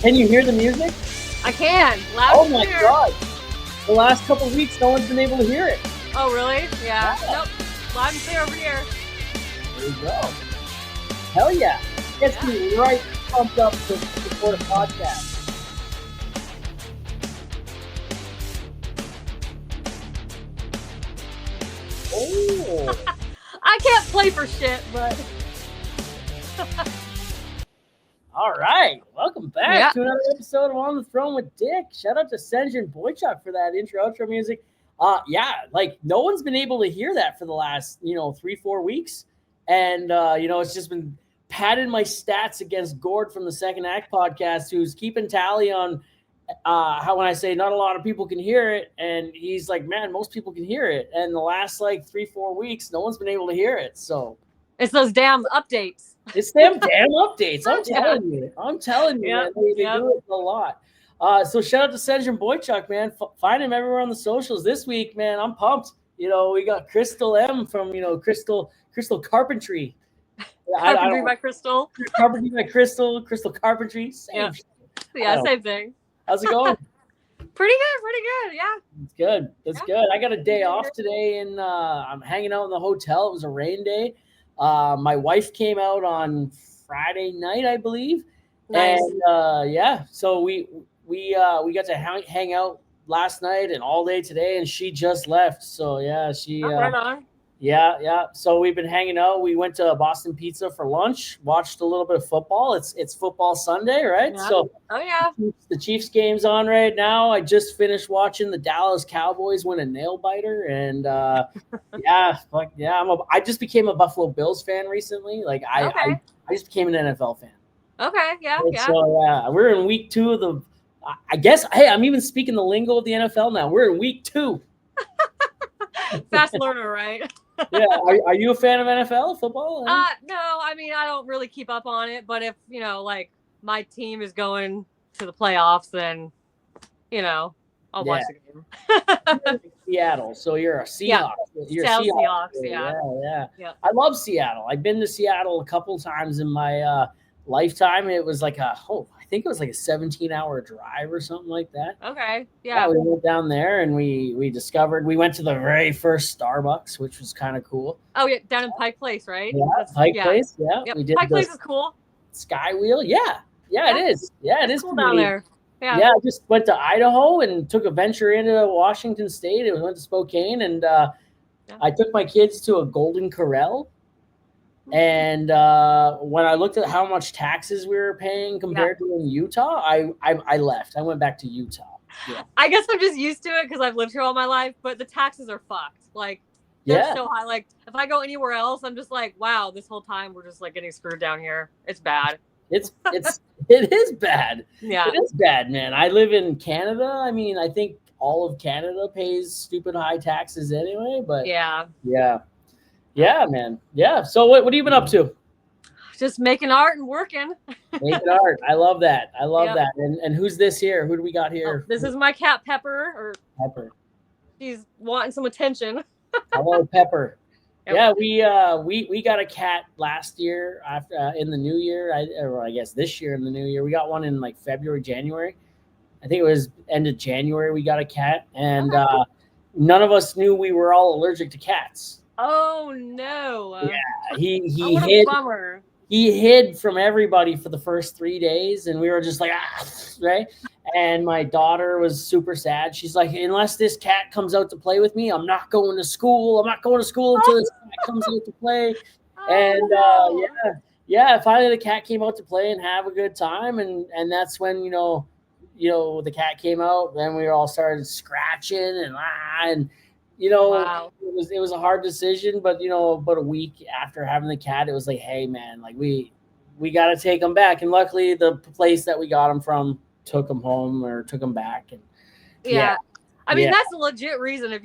Can you hear the music? I can. Loud Oh and my clear. God. The last couple of weeks, no one's been able to hear it. Oh, really? Yeah. Nope. Loud and clear over here. There you go. Hell yeah. Gets me right pumped up to record a podcast. Oh. I can't play for shit, but. All right. Welcome back to another episode of On the Throne with Dick. Shout out to Senjin Boychuk for that intro-outro music. Like no one's been able to hear that for the last, 3-4 weeks. And, it's just been padding my stats against Gord from the Second Act podcast, who's keeping tally on how when I say not a lot of people can hear it. And he's like, man, most people can hear it. And the last 3-4 weeks, no one's been able to hear it. So it's those damn updates. It's them damn updates. I'm telling you. Man. They do it a lot. So shout out to Senjin Boychuk, man. Find him everywhere on the socials this week, man. I'm pumped. We got Crystal M from, Crystal Carpentry. Carpentry by Crystal. Carpentry by Crystal Carpentry. Same thing. How's it going? Pretty good. Yeah. It's good. I got a day off today, and I'm hanging out in the hotel. It was a rain day. My wife came out on Friday night, I believe. Nice. And so we got to hang out last night and all day today, and she just left. So she right on. Yeah. So we've been hanging out. We went to Boston Pizza for lunch, watched a little bit of football. It's football Sunday, right? Yeah. So the Chiefs game's on right now. I just finished watching the Dallas Cowboys win a nail biter, and I just became a Buffalo Bills fan recently. I just became an NFL fan. Okay, yeah. So we're in week 2 of the. I guess I'm even speaking the lingo of the NFL now. We're in week 2. Fast learner, right? Yeah. Are you a fan of NFL football? No, I mean I don't really keep up on it, but if my team is going to the playoffs, then I'll watch the game. Seattle, so you're a Seahawks. You're Seahawks. Yeah. I love Seattle. I've been to Seattle a couple times in my lifetime. It was I think it was a 17-hour drive or something like that. Okay. Yeah. We went down there and we went to the very first Starbucks, which was kind of cool. Oh yeah, down in Pike Place, right? Yeah, Pike Place. Yeah. Yep. We did Pike Place is cool. Sky Wheel. Yeah, it is. Yeah, it is cool down there. Yeah, I just went to Idaho and took a venture into Washington State. I went to Spokane, and I took my kids to a Golden Corral. And when I looked at how much taxes we were paying compared to in Utah, I left. I went back to Utah. Yeah. I guess I'm just used to it because I've lived here all my life, but the taxes are fucked. They're so high. If I go anywhere else, I'm just wow, this whole time we're just getting screwed down here. It's bad. It is bad. Yeah. It is bad, man. I live in Canada. I mean, I think all of Canada pays stupid high taxes anyway, but Yeah, man. Yeah. So what have you been up to? Just making art and working. Making art. I love that. That. And who's this here? Who do we got here? This is my cat, Pepper. Pepper. She's wanting some attention. Hello, Pepper. Yeah, we got a cat last year after in the new year. I guess this year in the new year. We got one in February, January. I think it was end of January we got a cat, and none of us knew we were all allergic to cats. Oh no! Yeah, he hid from everybody for the first 3 days, and we were just right. And my daughter was super sad. She's like, unless this cat comes out to play with me, I'm not going to school. I'm not going to school until this cat comes out to play. Finally the cat came out to play and have a good time, and that's when the cat came out. Then we all started scratching and wow. it was a hard decision, but about a week after having the cat, it was hey man, we got to take him back. And luckily the place that we got him from took him home or took him back. And I mean, that's a legit reason. If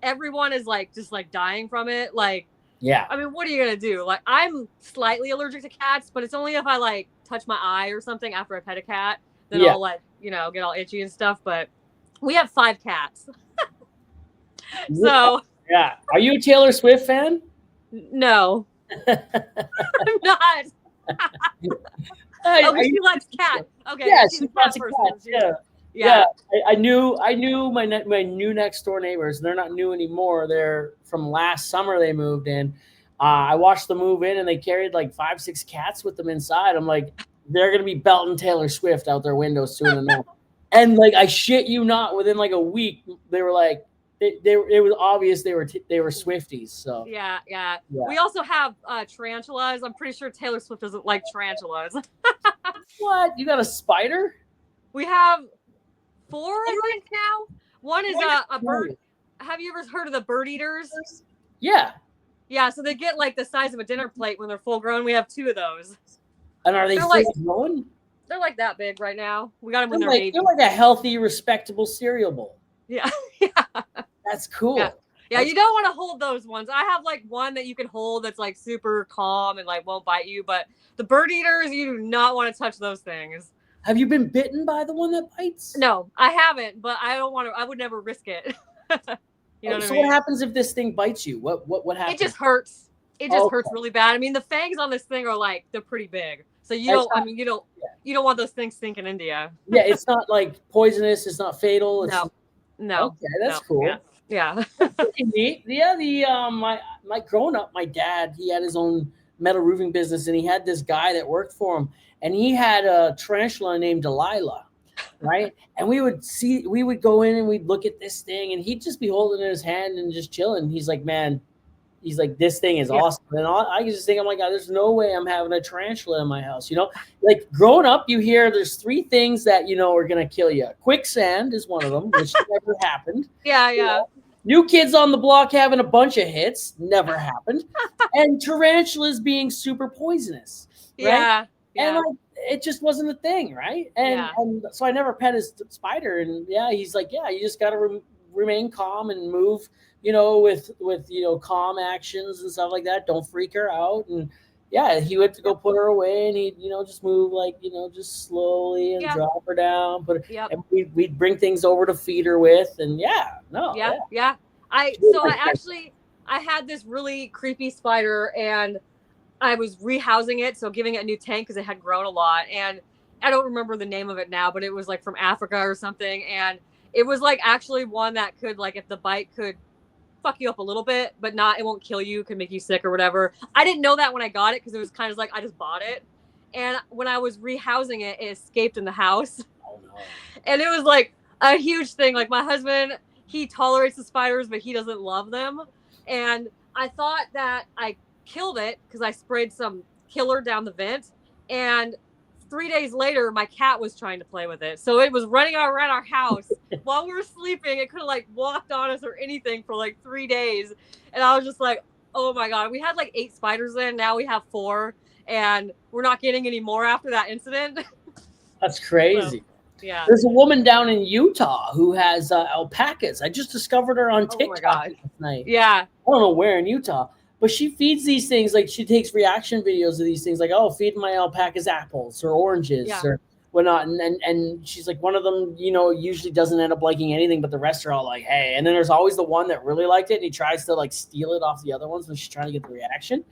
everyone is just dying from it, I mean, what are you gonna do? I'm slightly allergic to cats, but it's only if I touch my eye or something after I pet a cat, then I'll get all itchy and stuff. But we have 5 cats. So yeah. Are you a Taylor Swift fan? No. I'm not. She likes cat. Okay, yeah, she's she a cat lots of person. cats. Yeah. I knew my new next door neighbors. They're not new anymore. They're from last summer. They moved in. I watched them move in, and they carried like 5-6 cats with them inside. I'm like, they're gonna be belting Taylor Swift out their windows soon enough. And like, I shit you not, within like a week, they were like, it was obvious they were Swifties. So yeah. We also have tarantulas. I'm pretty sure Taylor Swift doesn't like tarantulas. What? You got a spider? We have 4, I think now. One is a bird. Have you ever heard of the bird eaters? Yeah. Yeah, so they get like the size of a dinner plate when they're full grown. We have 2 of those. And are they full grown? They're like that big right now. We got them when they're babies. They're like a healthy, respectable cereal bowl. Yeah. That's cool. Yeah, you don't want to hold those ones. I have like one that you can hold that's like super calm and like won't bite you, but the bird eaters, you do not want to touch those things. Have you been bitten by the one that bites? No, I haven't, but I don't want to. I would never risk it. What happens if this thing bites you? What happens? It just hurts. It just hurts really bad. I mean, the fangs on this thing are like, they're pretty big. So you don't want those things sinking into you. Yeah, it's not like poisonous. It's not fatal. It's no. Okay, that's cool. Yeah. That's pretty neat. Yeah, my growing up, my dad, he had his own metal roofing business, and he had this guy that worked for him, and he had a tarantula named Delilah, right? And we would go in and we'd look at this thing, and he'd just be holding it in his hand and just chilling. He's like, man, this thing is awesome. And I just think, I'm like, there's no way I'm having a tarantula in my house. Like growing up, you hear there's 3 things that, are going to kill you. Quicksand is one of them, which never happened. Yeah. New Kids on the Block having a bunch of hits, never happened. And tarantulas being super poisonous. Right? Yeah. And it just wasn't a thing, right? And so I never pet his spider. And he's like, you just got to remain calm and move, with calm actions and stuff like that. Don't freak her out. And he went to go put her away, and he'd, just move just slowly and drop her down. And we'd bring things over to feed her with. And I had this really creepy spider, and I was rehousing it, so giving it a new tank because it had grown a lot. And I don't remember the name of it now, but it was like from Africa or something. And it was like actually one that could, like, if the bite could fuck you up a little bit, but it won't kill you, could make you sick or whatever. I didn't know that when I got it because it was kind of like I just bought it. And when I was rehousing it, it escaped in the house. Oh no. And it was like a huge thing. Like my husband, he tolerates the spiders, but he doesn't love them. And I thought that I killed it because I sprayed some killer down the vent. And 3 days later, my cat was trying to play with it. So it was running around our house while we were sleeping. It could have like walked on us or anything for like 3 days. And I was just like, oh my God, we had like 8 spiders in. Now we have 4, and we're not getting any more after that incident. That's crazy. So, yeah. There's a woman down in Utah who has alpacas. I just discovered her on TikTok last night. Yeah. I don't know where in Utah. But she feeds these things, like she takes reaction videos of these things, like, feed my alpacas apples or oranges or whatnot. And she's like, one of them, usually doesn't end up liking anything, but the rest are all like, hey. And then there's always the one that really liked it, and he tries to like steal it off the other ones when she's trying to get the reaction.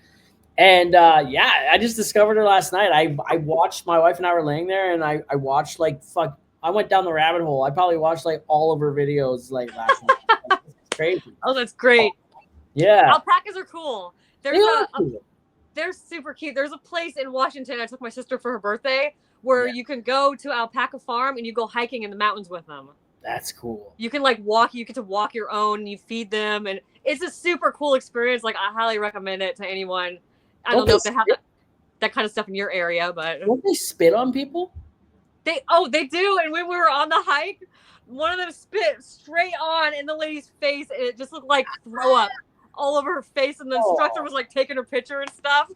And I just discovered her last night. I watched, my wife and I were laying there, and I watched I went down the rabbit hole. I probably watched like all of her videos like last night. It's crazy. Oh, that's great. Yeah. Alpacas are cool. They're super cute. There's a place in Washington. I took my sister for her birthday where you can go to alpaca farm and you go hiking in the mountains with them. That's cool. You can walk. You get to walk your own. And you feed them, and it's a super cool experience. Like I highly recommend it to anyone. I don't know if they have that kind of stuff in your area, but don't they spit on people? They do. And when we were on the hike, one of them spit straight on in the lady's face, and it just looked like throw up all over her face, and the instructor was like taking her picture and stuff.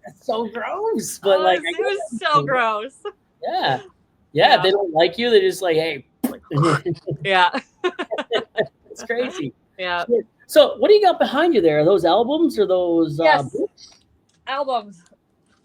That's so gross. But it was so gross. Yeah. They don't like you. They're just like, hey. Yeah. It's crazy. Yeah. So what do you got behind you there? Are those albums or those books? Albums.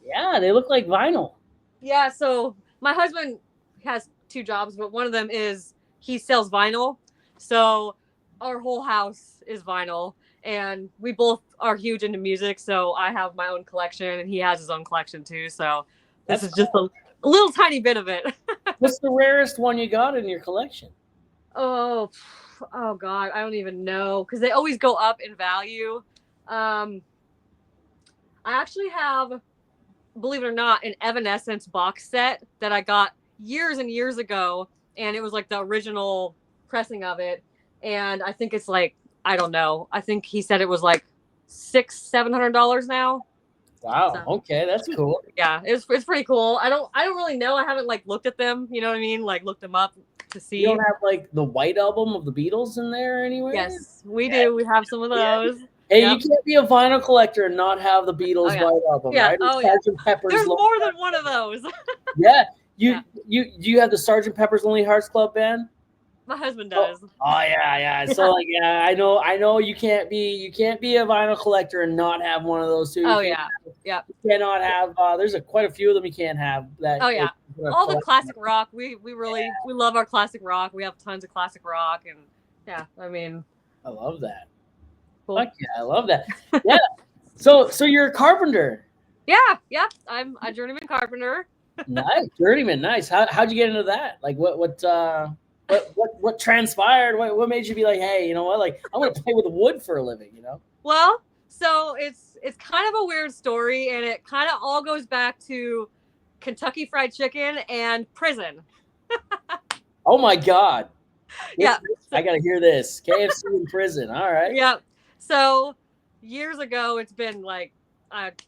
Yeah, they look like vinyl. Yeah, so my husband has 2 jobs, but one of them is he sells vinyl. So our whole house is vinyl. And we both are huge into music, so I have my own collection, and he has his own collection too. So This is just a little tiny bit of it. What's the rarest one you got in your collection? Oh God, I don't even know because they always go up in value. I actually have, believe it or not, an Evanescence box set that I got years and years ago, and it was like the original pressing of it. And I think it's like, I don't know. I think he said it was like $600-700 now. Wow. So, okay, that's cool. Yeah, it's pretty cool. I don't really know. I haven't like looked at them. You know what I mean? Like looked them up to see. You don't have like the White Album of the Beatles in there anywhere? Yes, we do. We have some of those. Yeah. Hey, you can't be a vinyl collector and not have the Beatles White Album, right? Sgt. Pepper's. There's more than one of those. Yeah. You have the Sgt. Pepper's Lonely Hearts Club Band? My husband does. Oh yeah. So like I know you can't be a vinyl collector and not have one of those too. You cannot have there's quite a few of them you can't have that. Oh yeah. All the classic rock. We really we love our classic rock. We have tons of classic rock and I mean I love that. Cool. Fuck yeah, I love that. Yeah. So you're a carpenter. Yeah. I'm a journeyman carpenter. Nice. Journeyman, nice. How'd you get into that? Like what transpired? What made you be like, hey, you know what? Like, I'm gonna play with wood for a living, you know? Well, so it's kind of a weird story, and it kind of all goes back to Kentucky Fried Chicken and prison. Oh my God! Yeah, I gotta hear this. KFC in prison. All right. Yeah. So years ago, it's been like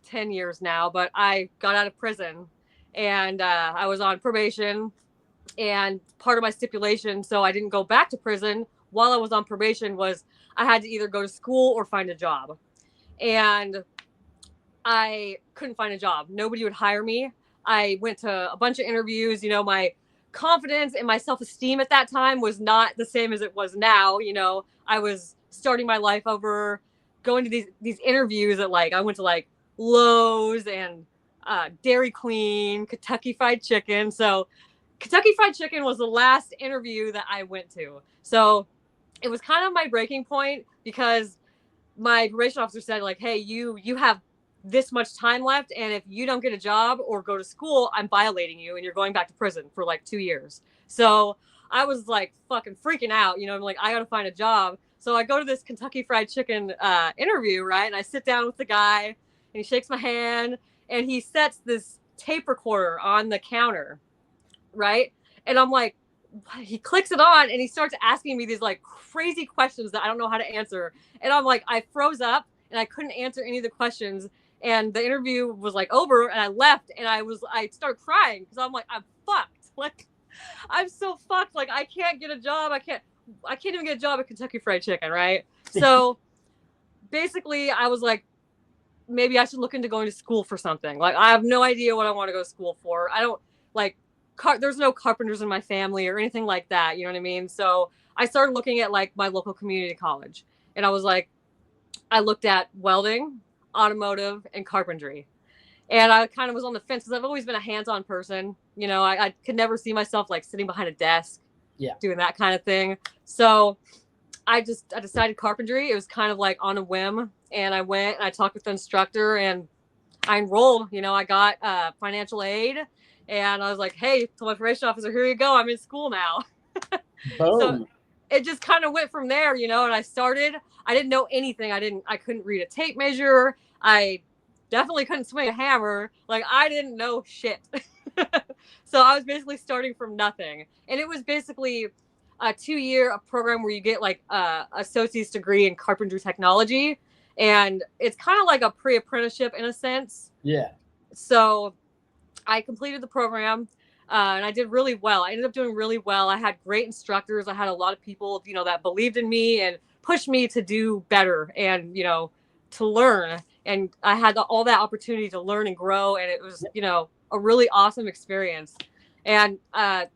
10 years now, but I got out of prison, and I was on probation. And part of my stipulation, so I didn't go back to prison while I was on probation, was I had to either go to school or find a job. And I couldn't find a job. Nobody would hire me. I went to a bunch of interviews. You know, my confidence and my self-esteem at that time was not the same as it was now. You know, I was starting my life over, going to these interviews at I went to Lowe's and Dairy Queen, Kentucky Fried Chicken. So Kentucky Fried Chicken was the last interview that I went to. So it was kind of my breaking point because my probation officer said hey, you have this much time left. And if you don't get a job or go to school, I'm violating you and you're going back to prison for 2 years. So I was fucking freaking out. You know, I'm I got to find a job. So I go to this Kentucky Fried Chicken interview, right? And I sit down with the guy and he shakes my hand and he sets this tape recorder on the counter. Right. And I'm he clicks it on and he starts asking me these crazy questions that I don't know how to answer. And I'm I froze up and I couldn't answer any of the questions. And the interview was over and I left and I started crying because I'm I'm fucked. I'm so fucked. I can't get a job. I can't even get a job at Kentucky Fried Chicken. Right. So basically I was maybe I should look into going to school for something. I have no idea what I want to go to school for. I don't there's no carpenters in my family or anything like that. You know what I mean? So I started looking at my local community college and I was I looked at welding, automotive, and carpentry. And I kind of was on the fence because I've always been a hands-on person. You know, I could never see myself sitting behind a desk, doing that kind of thing. So I decided carpentry. It was kind of on a whim. And I went and I talked with the instructor and I enrolled. You know, I got financial aid. And I was hey, told my probation officer, here you go. I'm in school now. So it just kind of went from there, you know, and I didn't know anything. I couldn't read a tape measure. I definitely couldn't swing a hammer. I didn't know shit. So I was basically starting from nothing. And it was basically a 2-year program where you get associate's degree in carpentry technology. And it's kind of a pre-apprenticeship in a sense. Yeah. So I completed the program and I did really well. I ended up doing really well. I had great instructors. I had a lot of people, you know, that believed in me and pushed me to do better and, you know, to learn. And I had all that opportunity to learn and grow. And it was, you know, a really awesome experience. And the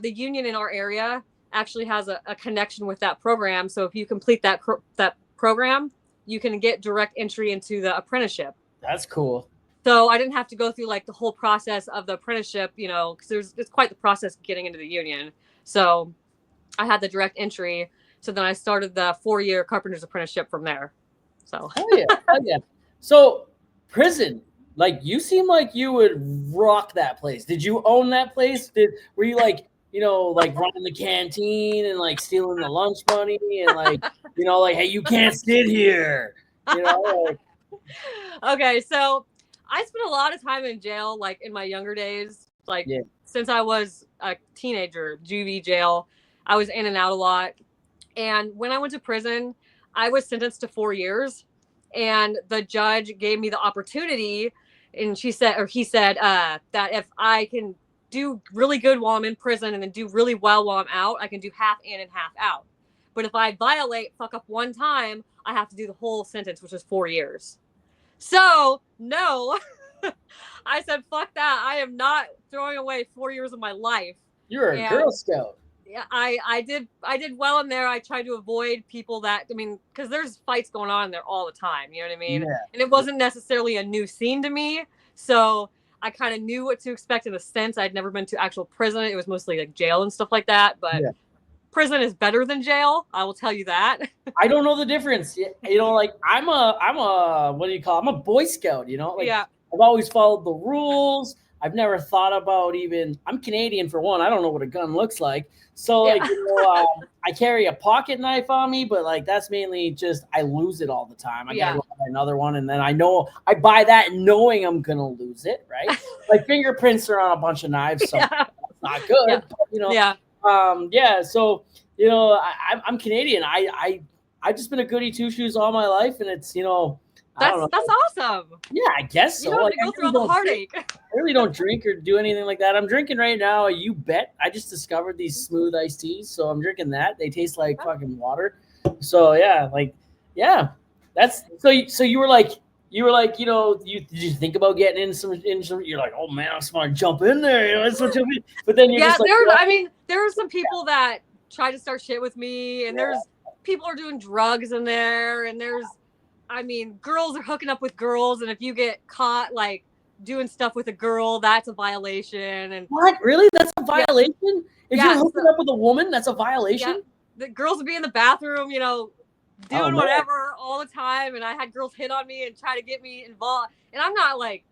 union in our area actually has a connection with that program. So if you complete that program, you can get direct entry into the apprenticeship. That's cool. So I didn't have to go through the whole process of the apprenticeship, you know, because it's quite the process getting into the union. So I had the direct entry. So then I started the 4-year carpenter's apprenticeship from there. So oh yeah. So prison, Like, you seem like you would rock that place. Did you own that place? Were you like, like running the canteen and like stealing the lunch money and like, like, hey, you can't sit here, Like... Okay, so I spent a lot of time in jail, like in my younger days, like since I was a teenager, juvie jail. I was in and out a lot. And when I went to prison, I was sentenced to 4 years. And the judge gave me the opportunity, and he said that if I can do really good while I'm in prison and then do really well while I'm out, I can do half in and half out. But if I fuck up one time, I have to do the whole sentence, which is 4 years. So, no, I said, fuck that. I am not throwing away 4 years of my life. You're a Girl Scout. Yeah, I did well in there. I tried to avoid people that, because there's fights going on in there all the time. You know what I mean? Yeah. And it wasn't necessarily a new scene to me. So I kind of knew what to expect in a sense. I'd never been to actual prison. It was mostly like jail and stuff like that. But prison is better than jail. I will tell you that. I don't know the difference. Like I'm a what do you call it? I'm a Boy Scout, Like, I've always followed the rules. I've never thought about I'm Canadian for one. I don't know what a gun looks like. So like, I carry a pocket knife on me, but like, that's mainly just, I lose it all the time. I gotta go buy another one. And then I buy that knowing I'm going to lose it. Right. My fingerprints are on a bunch of knives. So that's not good. But, so, I'm Canadian. I've just been a goody two shoes all my life. And it's, that's awesome. Yeah, I guess so. You don't have to go through all the heartache. I really don't drink or do anything like that. I'm drinking right now. You bet. I just discovered these smooth iced teas, so I'm drinking that. They taste like fucking water. So that's so. You were like, did you think about getting in some? You're like, oh man, I just want to jump in there. That's what you mean. But then you're just like, there are some people that try to start shit with me, and there's people are doing drugs in there, and there's. Girls are hooking up with girls, and if you get caught like doing stuff with a girl, that's a violation. And what? Really? That's a violation? If you're hooking up with a woman, that's a violation? Yeah. The girls would be in the bathroom, doing whatever all the time, and I had girls hit on me and try to get me involved. And I'm not like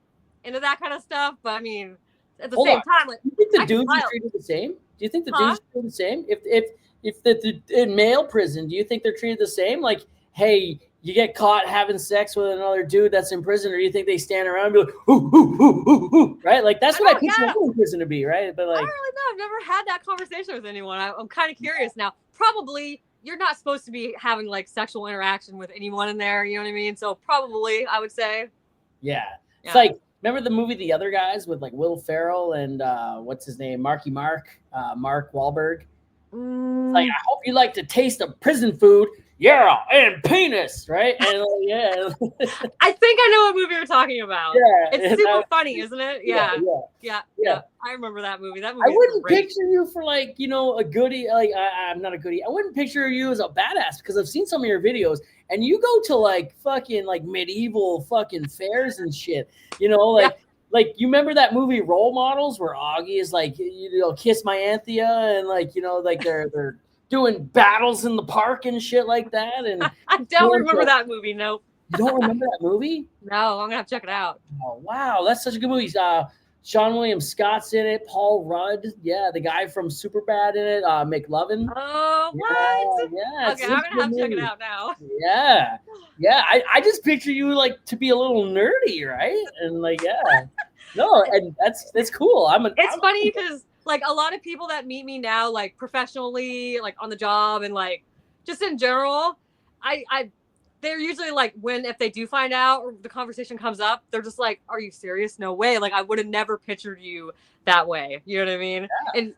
into that kind of stuff, but at the same time, like, do you think the dudes are treated the same? Do you think the dudes are treated the same? If in male prison, do you think they're treated the same? Like, hey, you get caught having sex with another dude that's in prison, or do you think they stand around and be like, ooh, ooh, ooh, ooh, ooh, right? Like, that's what I picture in prison to be, right? But like, I don't really know. I've never had that conversation with anyone. I'm kind of curious now. Probably you're not supposed to be having like sexual interaction with anyone in there. You know what I mean? So probably I would say. Yeah. It's like, remember the movie The Other Guys with like Will Ferrell and what's his name? Mark Wahlberg. Like, I hope you like to taste of prison food. Yeah, and penis, right? And I think I know what movie you're talking about. Yeah, it's super funny, isn't it? Yeah. I remember that movie. That movie. I wouldn't picture you for like, a goodie. Like, I'm not a goodie. I wouldn't picture you as a badass because I've seen some of your videos, and you go to like fucking like medieval fucking fairs and shit. Like, you remember that movie Role Models where Augie is like, kiss my Anthea, and like, like they're doing battles in the park and shit like that. And I don't remember that movie. Nope. You don't remember that movie? No, I'm gonna have to check it out. Oh wow, that's such a good movie. Sean William Scott's in it. Paul Rudd, the guy from Superbad in it. McLovin. Oh, what? Yeah. Okay, I'm gonna have to check it out now. Yeah. I just picture you like to be a little nerdy, right? And like, no, and that's cool. It's funny because like a lot of people that meet me now, like professionally, like on the job, and like just in general, they're usually like, if they do find out or the conversation comes up, they're just like, are you serious? No way. Like, I would have never pictured you that way. You know what I mean? Yeah. And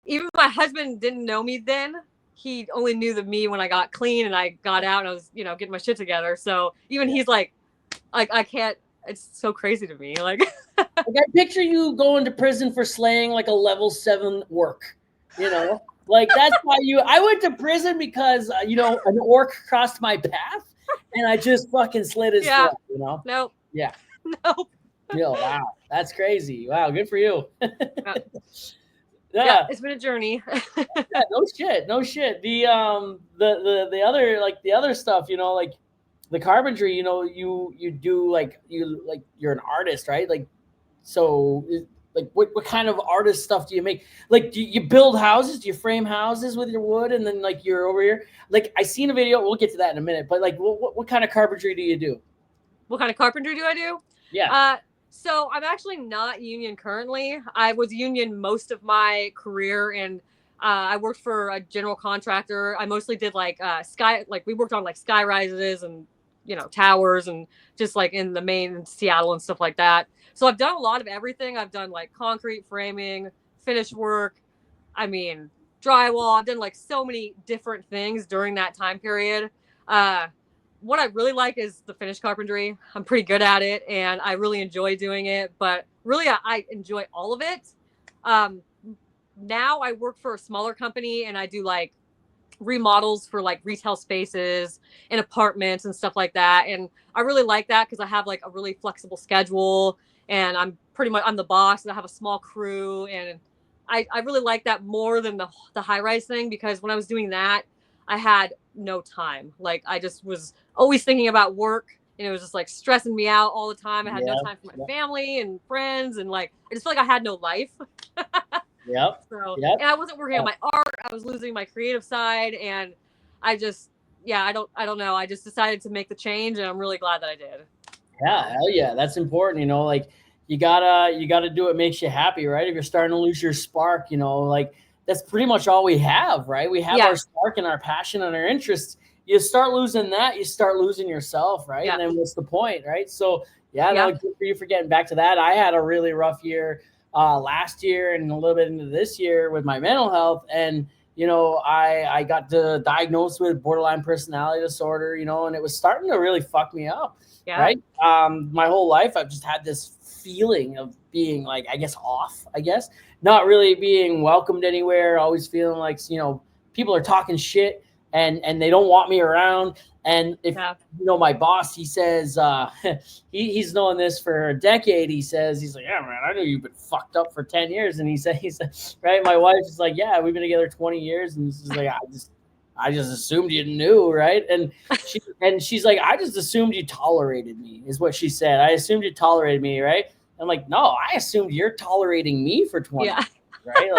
even my husband didn't know me then. He only knew me when I got clean and I got out and I was, getting my shit together. So even he's like, I can't, it's so crazy to me. Like, I picture you going to prison for slaying like a level 7 orc, like that's why I went to prison because, an orc crossed my path. And I just fucking slid his throat, Nope. Yeah. Nope. Wow. That's crazy. Wow. Good for you. Yeah. It's been a journey. No shit. The other, like the other stuff, like the carpentry, you know, you do like you're an artist, right? Like, so like what kind of artist stuff do you make? Like, do you build houses? Do you frame houses with your wood and then like you're over here? Like, I seen a video. We'll get to that in a minute. But like, what kind of carpentry do you do? What kind of carpentry do I do? Yeah. So I'm actually not union currently. I was union most of my career, and I worked for a general contractor. I mostly did like we worked on like sky rises and, you know, towers and just like in the main Seattle and stuff like that. So I've done a lot of everything. I've done like concrete framing, finish work. I mean, drywall. I've done like so many different things during that time period. What I really like is the finish carpentry. I'm pretty good at it and I really enjoy doing it, but really I enjoy all of it. Now I work for a smaller company and I do like remodels for like retail spaces and apartments and stuff like that. And I really like that because I have like a really flexible schedule and I'm the boss and I have a small crew. And I really like that more than the high rise thing, because when I was doing that, I had no time. Like, I just was always thinking about work and it was just like stressing me out all the time. I had no time for my family and friends. And like, I just feel like I had no life. Yep. So, and I wasn't working on my art. I was losing my creative side. And I just, I don't know. I just decided to make the change and I'm really glad that I did. Yeah. Hell yeah. That's important. You know, like you gotta do what makes you happy, right? If you're starting to lose your spark, you know, like that's pretty much all we have, right? We have our spark and our passion and our interests. You start losing that, you start losing yourself, right? And then what's the point, right? So no, good for you for getting back to that. I had a really rough year last year and a little bit into this year with my mental health. And, you know, I got diagnosed with borderline personality disorder, you know, and it was starting to really fuck me up, right? My whole life, I've just had this feeling of being like, I guess, not really being welcomed anywhere, always feeling like, you know, people are talking shit and they don't want me around. And if you know, my boss, he says, he's known this for a decade. He's like, yeah, man, I know you've been fucked up for 10 years. And he said, right. My wife is like, yeah, we've been together 20 years. And she's like, I just assumed you knew. Right. And she's like, I just assumed you tolerated me, is what she said. I assumed you tolerated me. Right. I'm like, no, I assumed you're tolerating me for 20 years, right?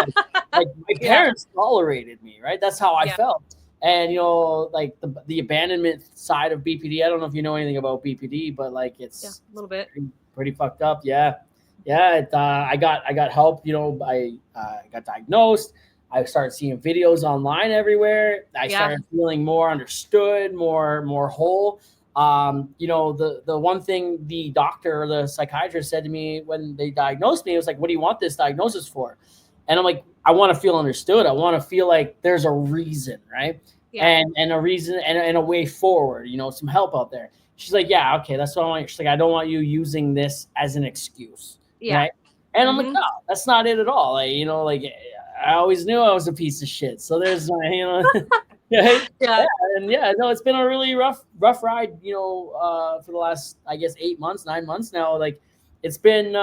Like my parents tolerated me, right? That's how I felt. And, you know, like the abandonment side of BPD, I don't know if you know anything about BPD, but like it's a little bit pretty fucked up. Yeah. I got help, you know, I got diagnosed. I started seeing videos online everywhere. I started feeling more understood, more whole. You know, the one thing the doctor or the psychiatrist said to me when they diagnosed me, it was like, what do you want this diagnosis for? And I'm like, I want to feel understood. I want to feel like there's a reason, right? And a reason and a way forward, you know, some help out there. She's like, yeah, okay, that's what I want. She's like, I don't want you using this as an excuse. Right? And I'm like, no, that's not it at all. Like, you know, like I always knew I was a piece of shit. So there's my, you know, no, it's been a really rough ride, you know, for the last, I guess, 9 months now. Like it's been,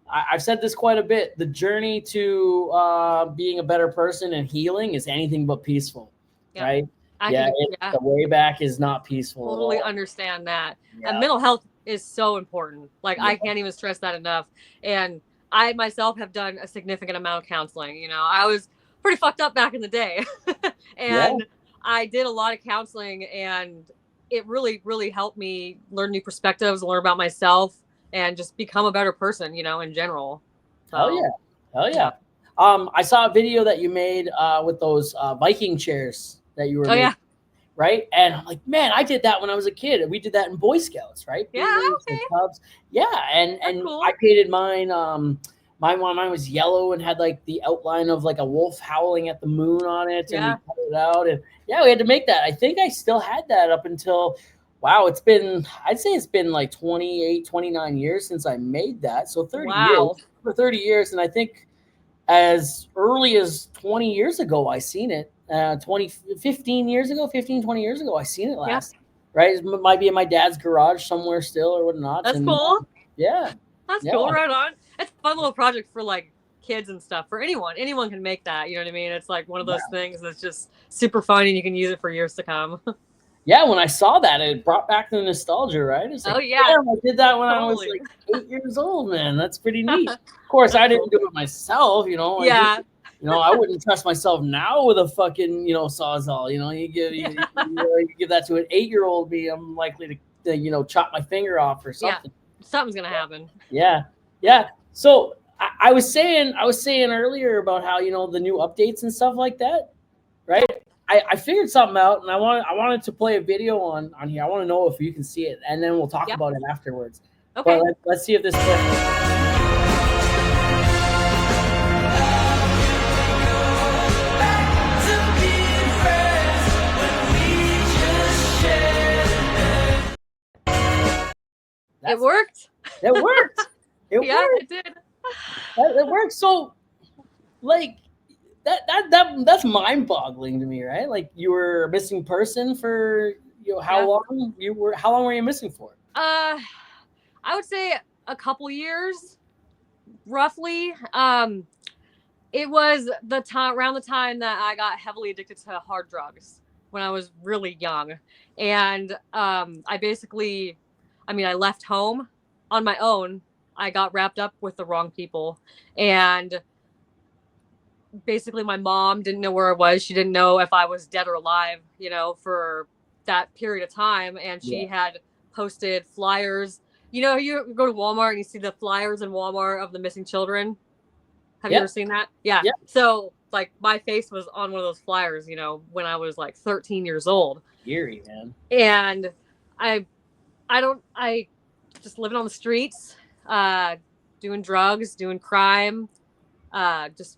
I've said this quite a bit. The journey to being a better person and healing is anything but peaceful, right? The way back is not peaceful. Totally understand that. And mental health is so important. Like I can't even stress that enough. And I myself have done a significant amount of counseling. You know, I was pretty fucked up back in the day. And I did a lot of counseling and it really, really helped me learn new perspectives, learn about myself, and just become a better person, you know, in general. So, Hell yeah. I saw a video that you made with those Viking chairs that you were making, right? And I'm like, man, I did that when I was a kid. We did that in Boy Scouts, right? And cool. I painted mine. Mine was yellow and had like the outline of like a wolf howling at the moon on it, and we cut it out. And we had to make that. I think I still had that up until, I'd say it's been like 28, 29 years since I made that. So 30 years, for 30 years. And I think as early as 20 years ago, I seen it. 15 years ago, I seen it last. Right? It might be in my dad's garage somewhere still or whatnot. That's cool. That's cool. Right on. It's a fun little project for like kids and stuff. For anyone can make that. You know what I mean? It's like one of those things that's just super fun and you can use it for years to come. Yeah, when I saw that, it brought back the nostalgia, right? It's like, yeah, damn, I did that when I was like 8 years old, man. That's pretty neat. Of course, I didn't do it myself, you know. Yeah. I wouldn't trust myself now with a fucking, Sawzall. You give that to an 8-year-old me, I'm likely to chop my finger off or something. Yeah, something's gonna happen. Yeah. So I was saying earlier about how the new updates and stuff like that, right? I figured something out, and I wanted to play a video on here. I want to know if you can see it, and then we'll talk about it afterwards. Okay. But let's see if this works. It worked. It worked. It yeah, worked. It did. It worked. So, like, that's mind-boggling to me, right? Like, you were a missing person for how long? How long were you missing for? I would say a couple years, roughly. It was around the time that I got heavily addicted to hard drugs when I was really young, and I left home on my own. I got wrapped up with the wrong people, and basically my mom didn't know where I was. She didn't know if I was dead or alive, for that period of time. And she had posted flyers. You go to Walmart and you see the flyers in Walmart of the missing children. Have you ever seen that? Yeah. So like my face was on one of those flyers, when I was like 13 years old. Eerie, man. And I just living on the streets, doing drugs, doing crime, just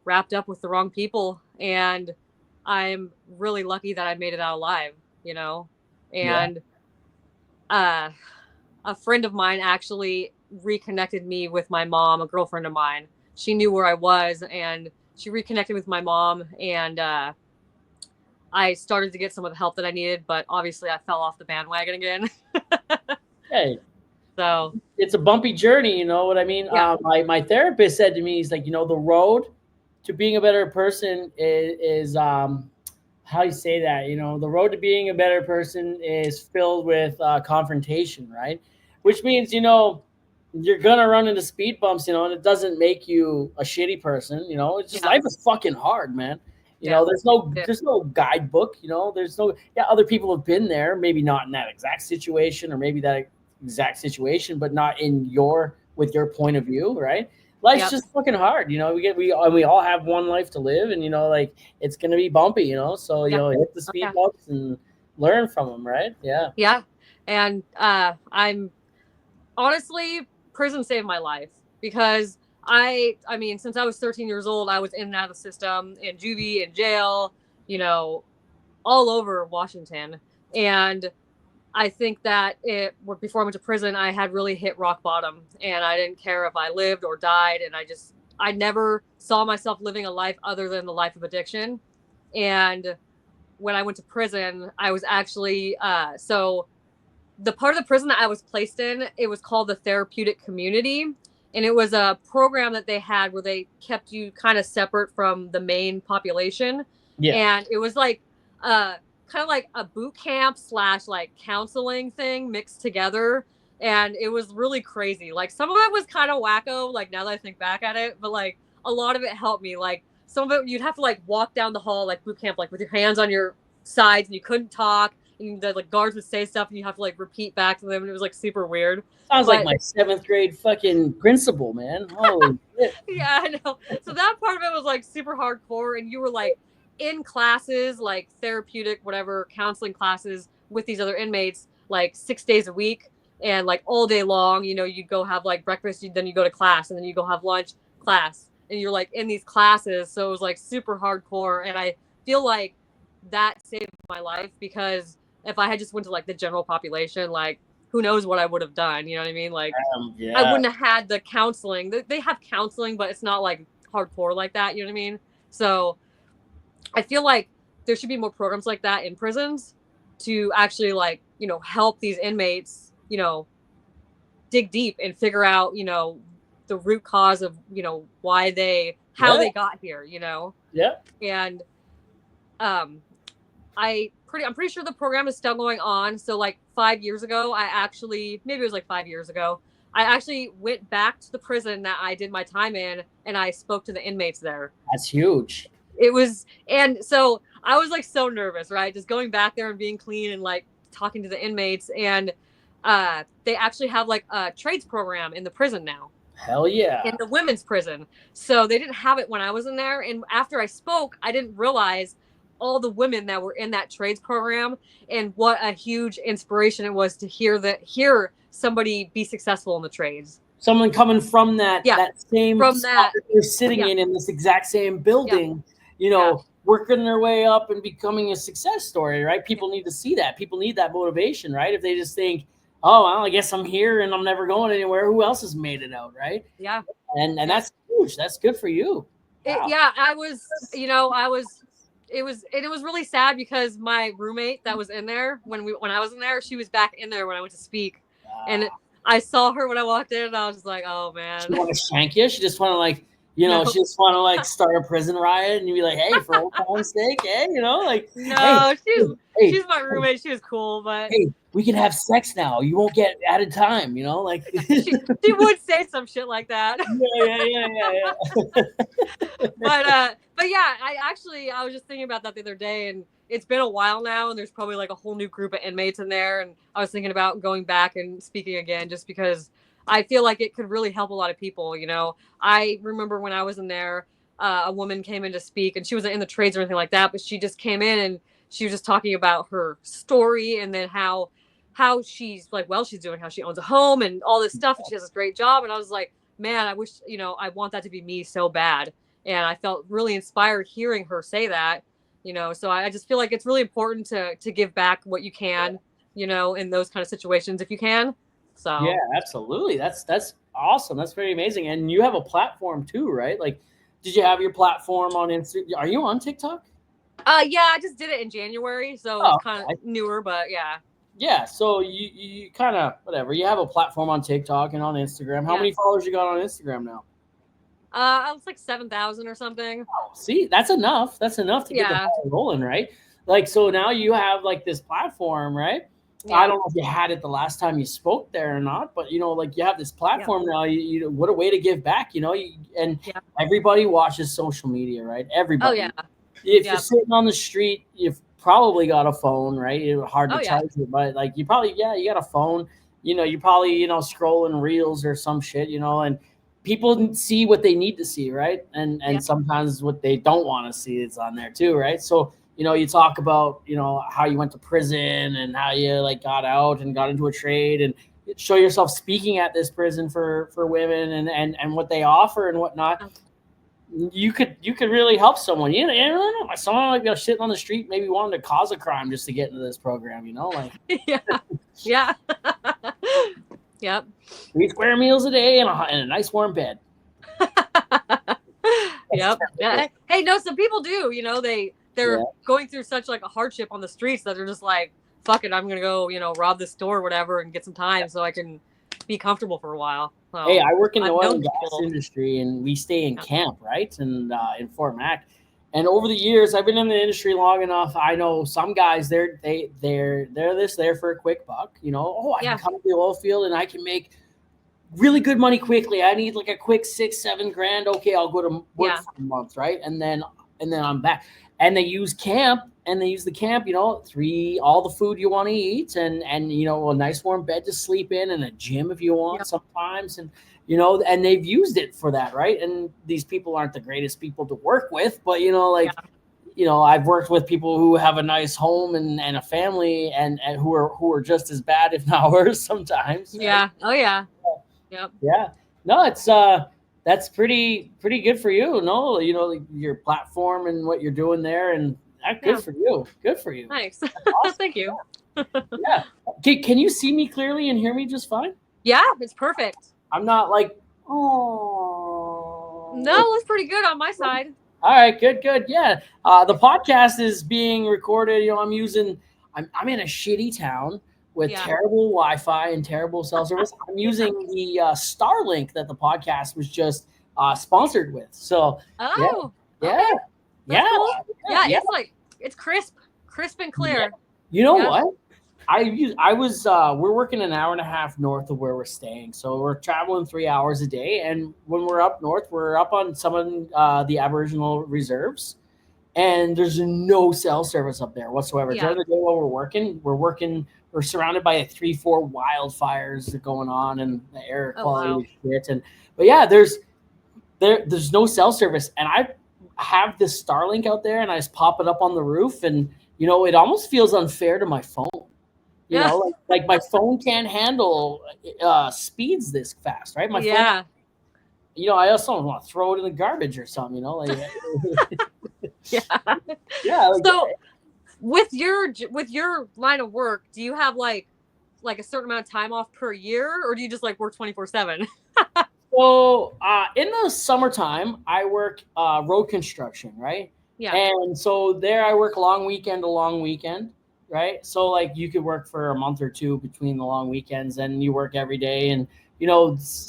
wrapped up with the wrong people. And I'm really lucky that I made it out alive, and a friend of mine actually reconnected me with my mom, a girlfriend of mine. She knew where I was, and she reconnected with my mom, and I started to get some of the help that I needed, but obviously I fell off the bandwagon again. Hey. So it's a bumpy journey, you know what I mean? Yeah. My therapist said to me, he's like, the road to being a better person is how you say that, the road to being a better person is filled with confrontation, right? Which means, you're gonna run into speed bumps, and it doesn't make you a shitty person, it's just life is fucking hard, man. There's no guidebook, there's no, other people have been there, maybe not in that exact situation, or maybe that exact situation, but not with your point of view, right? Life's just fucking hard, we all have one life to live, and like it's gonna be bumpy, so hit the speed bumps and learn from them, right? Yeah. And I'm honestly, prison saved my life, because I mean, since I was 13 years old, I was in and out of the system, in juvie, in jail, all over Washington. And I think that before I went to prison, I had really hit rock bottom, and I didn't care if I lived or died. And I never saw myself living a life other than the life of addiction. And when I went to prison, I was actually, so the part of the prison that I was placed in, it was called the Therapeutic Community. And it was a program that they had where they kept you kind of separate from the main population. Yeah. And it was like, kind of like a boot camp / like counseling thing mixed together. And it was really crazy. Like, some of it was kind of wacko, like now that I think back at it, but like a lot of it helped me. Like, some of it, you'd have to like walk down the hall, like boot camp, like with your hands on your sides, and you couldn't talk. And the like guards would say stuff, and you have to like repeat back to them, and it was like super weird. Sounds like my 7th grade fucking principal, man. Holy shit. Yeah, I know. So that part of it was like super hardcore, and you were like in classes, like therapeutic, whatever, counseling classes with these other inmates, like 6 days a week, and like all day long. You'd go have like breakfast, then you go to class, and then you go have lunch, class, and you're like in these classes. So it was like super hardcore, and I feel like that saved my life, because if I had just went to like the general population, like who knows what I would have done, you know what I mean? Like I wouldn't have had the counseling. They have counseling, but it's not like hardcore like that, you know what I mean? So I feel like there should be more programs like that in prisons to actually like, help these inmates, dig deep and figure out, the root cause of, why how they got here, Yeah. And I'm pretty sure the program is still going on. So like 5 years ago, maybe it was like 5 years ago, I actually went back to the prison that I did my time in, and I spoke to the inmates there. That's huge. And so I was like so nervous, right? Just going back there and being clean and like talking to the inmates. And they actually have like a trades program in the prison now. Hell yeah. In the women's prison. So they didn't have it when I was in there. And after I spoke, I didn't realize all the women that were in that trades program and what a huge inspiration it was to hear somebody be successful in the trades. Someone coming from that same spot that they're sitting in this exact same building, working their way up and becoming a success story, right? People need to see that. People need that motivation, right? If they just think, oh, well, I guess I'm here and I'm never going anywhere. Who else has made it out, right? Yeah. And that's huge. That's good for you. Wow. It was really sad because my roommate that was in there when I was in there, she was back in there when I went to speak. And I saw her when I walked in and I was just like, oh man. She want to shank you? She just want to like, no. She just want to like start a prison riot and you'd be like, hey, for old time's sake, No, hey, she's my roommate. She was cool, but hey, we can have sex now. You won't get added time, like she would say some shit like that. Yeah. But yeah, I was just thinking about that the other day, and it's been a while now, and there's probably like a whole new group of inmates in there, and I was thinking about going back and speaking again just because I feel like it could really help a lot of people. I remember when I was in there, a woman came in to speak, and she wasn't in the trades or anything like that, but she just came in and she was just talking about her story and then how she's like, well, she's doing, how she owns a home and all this stuff, and she has a great job. And I was like, man, I wish, I want that to be me so bad. And I felt really inspired hearing her say that, so I just feel like it's really important to give back what you can, in those kind of situations, if you can. So yeah, absolutely. That's awesome. That's very amazing. And you have a platform too, right? Like, did you have your platform on Instagram? Are you on TikTok? Yeah, I just did it in January, so it's kind of newer, but yeah. Yeah, so you kind of whatever. You have a platform on TikTok and on Instagram. How many followers you got on Instagram now? I was like 7,000 or something. Oh, see, that's enough. That's enough to get the ball rolling, right? Like, so now you have like this platform, right? Yeah. I don't know if you had it the last time you spoke there or not, but like you have this platform now. You what a way to give back, everybody watches social media, right? Everybody. Oh yeah. If you're sitting on the street, you've probably got a phone, right? It's hard to charge it, but like you probably you got a phone. You probably scrolling reels or some shit, and people see what they need to see, right? And sometimes what they don't want to see is on there too, right? So you talk about how you went to prison and how you like got out and got into a trade, and show yourself speaking at this prison for women and what they offer and whatnot. You could really help someone. I don't know. Someone might be shitting on the street, maybe wanting to cause a crime just to get into this program. Like yeah. Yep. 3 square meals a day and a nice warm bed. Yep. Yeah. Hey, no, some people do. They're going through such like a hardship on the streets that they're just like, fuck it, I'm gonna go, rob this store or whatever and get some time so I can be comfortable for a while. So, hey, I work in the oil and gas industry, and we stay in camp, right? And in Fort Mac. And over the years, I've been in the industry long enough. I know some guys, they're there for a quick buck. I can come to the oil field and I can make really good money quickly. I need like a quick 6-7 grand. Okay, I'll go to work for a month, right? And then I'm back. And they use camp, all the food you want to eat, and a nice warm bed to sleep in, and a gym if you want sometimes, and and they've used it for that, right? And these people aren't the greatest people to work with, but I've worked with people who have a nice home and a family, and who are just as bad, if not worse, sometimes. Right? Yeah. Oh yeah. Yep. Yeah. No, it's that's pretty good for you. No, your platform and what you're doing there, and good for you. Good for you. Thanks. Awesome. Thank you. Yeah. Can you see me clearly and hear me just fine? Yeah, it's perfect. I'm not like, oh. No, it's pretty good on my side. All right, good. Yeah. The podcast is being recorded. I'm in a shitty town with terrible Wi-Fi and terrible cell service. I'm using the Starlink that the podcast was just sponsored with. So, cool. Yeah, it's like, it's crisp and clear. You know what? We're working an hour and a half north of where we're staying. So we're traveling 3 hours a day. And when we're up north, we're up on some of the Aboriginal reserves. And there's no cell service up there whatsoever. During the day while we're surrounded by 3-4 wildfires that are going on, and the air quality is shit. But yeah, there's no cell service. And I have this Starlink out there, and I just pop it up on the roof, and it almost feels unfair to my phone. Like my phone can't handle speeds this fast, right? My phone, I also don't want to throw it in the garbage or something, Yeah. So with your line of work, do you have like a certain amount of time off per year, or do you just like work 24/7? So in the summertime, I work road construction, right? Yeah. And so there I work long weekend to long weekend, right? So like you could work for a month or two between the long weekends, and you work every day. And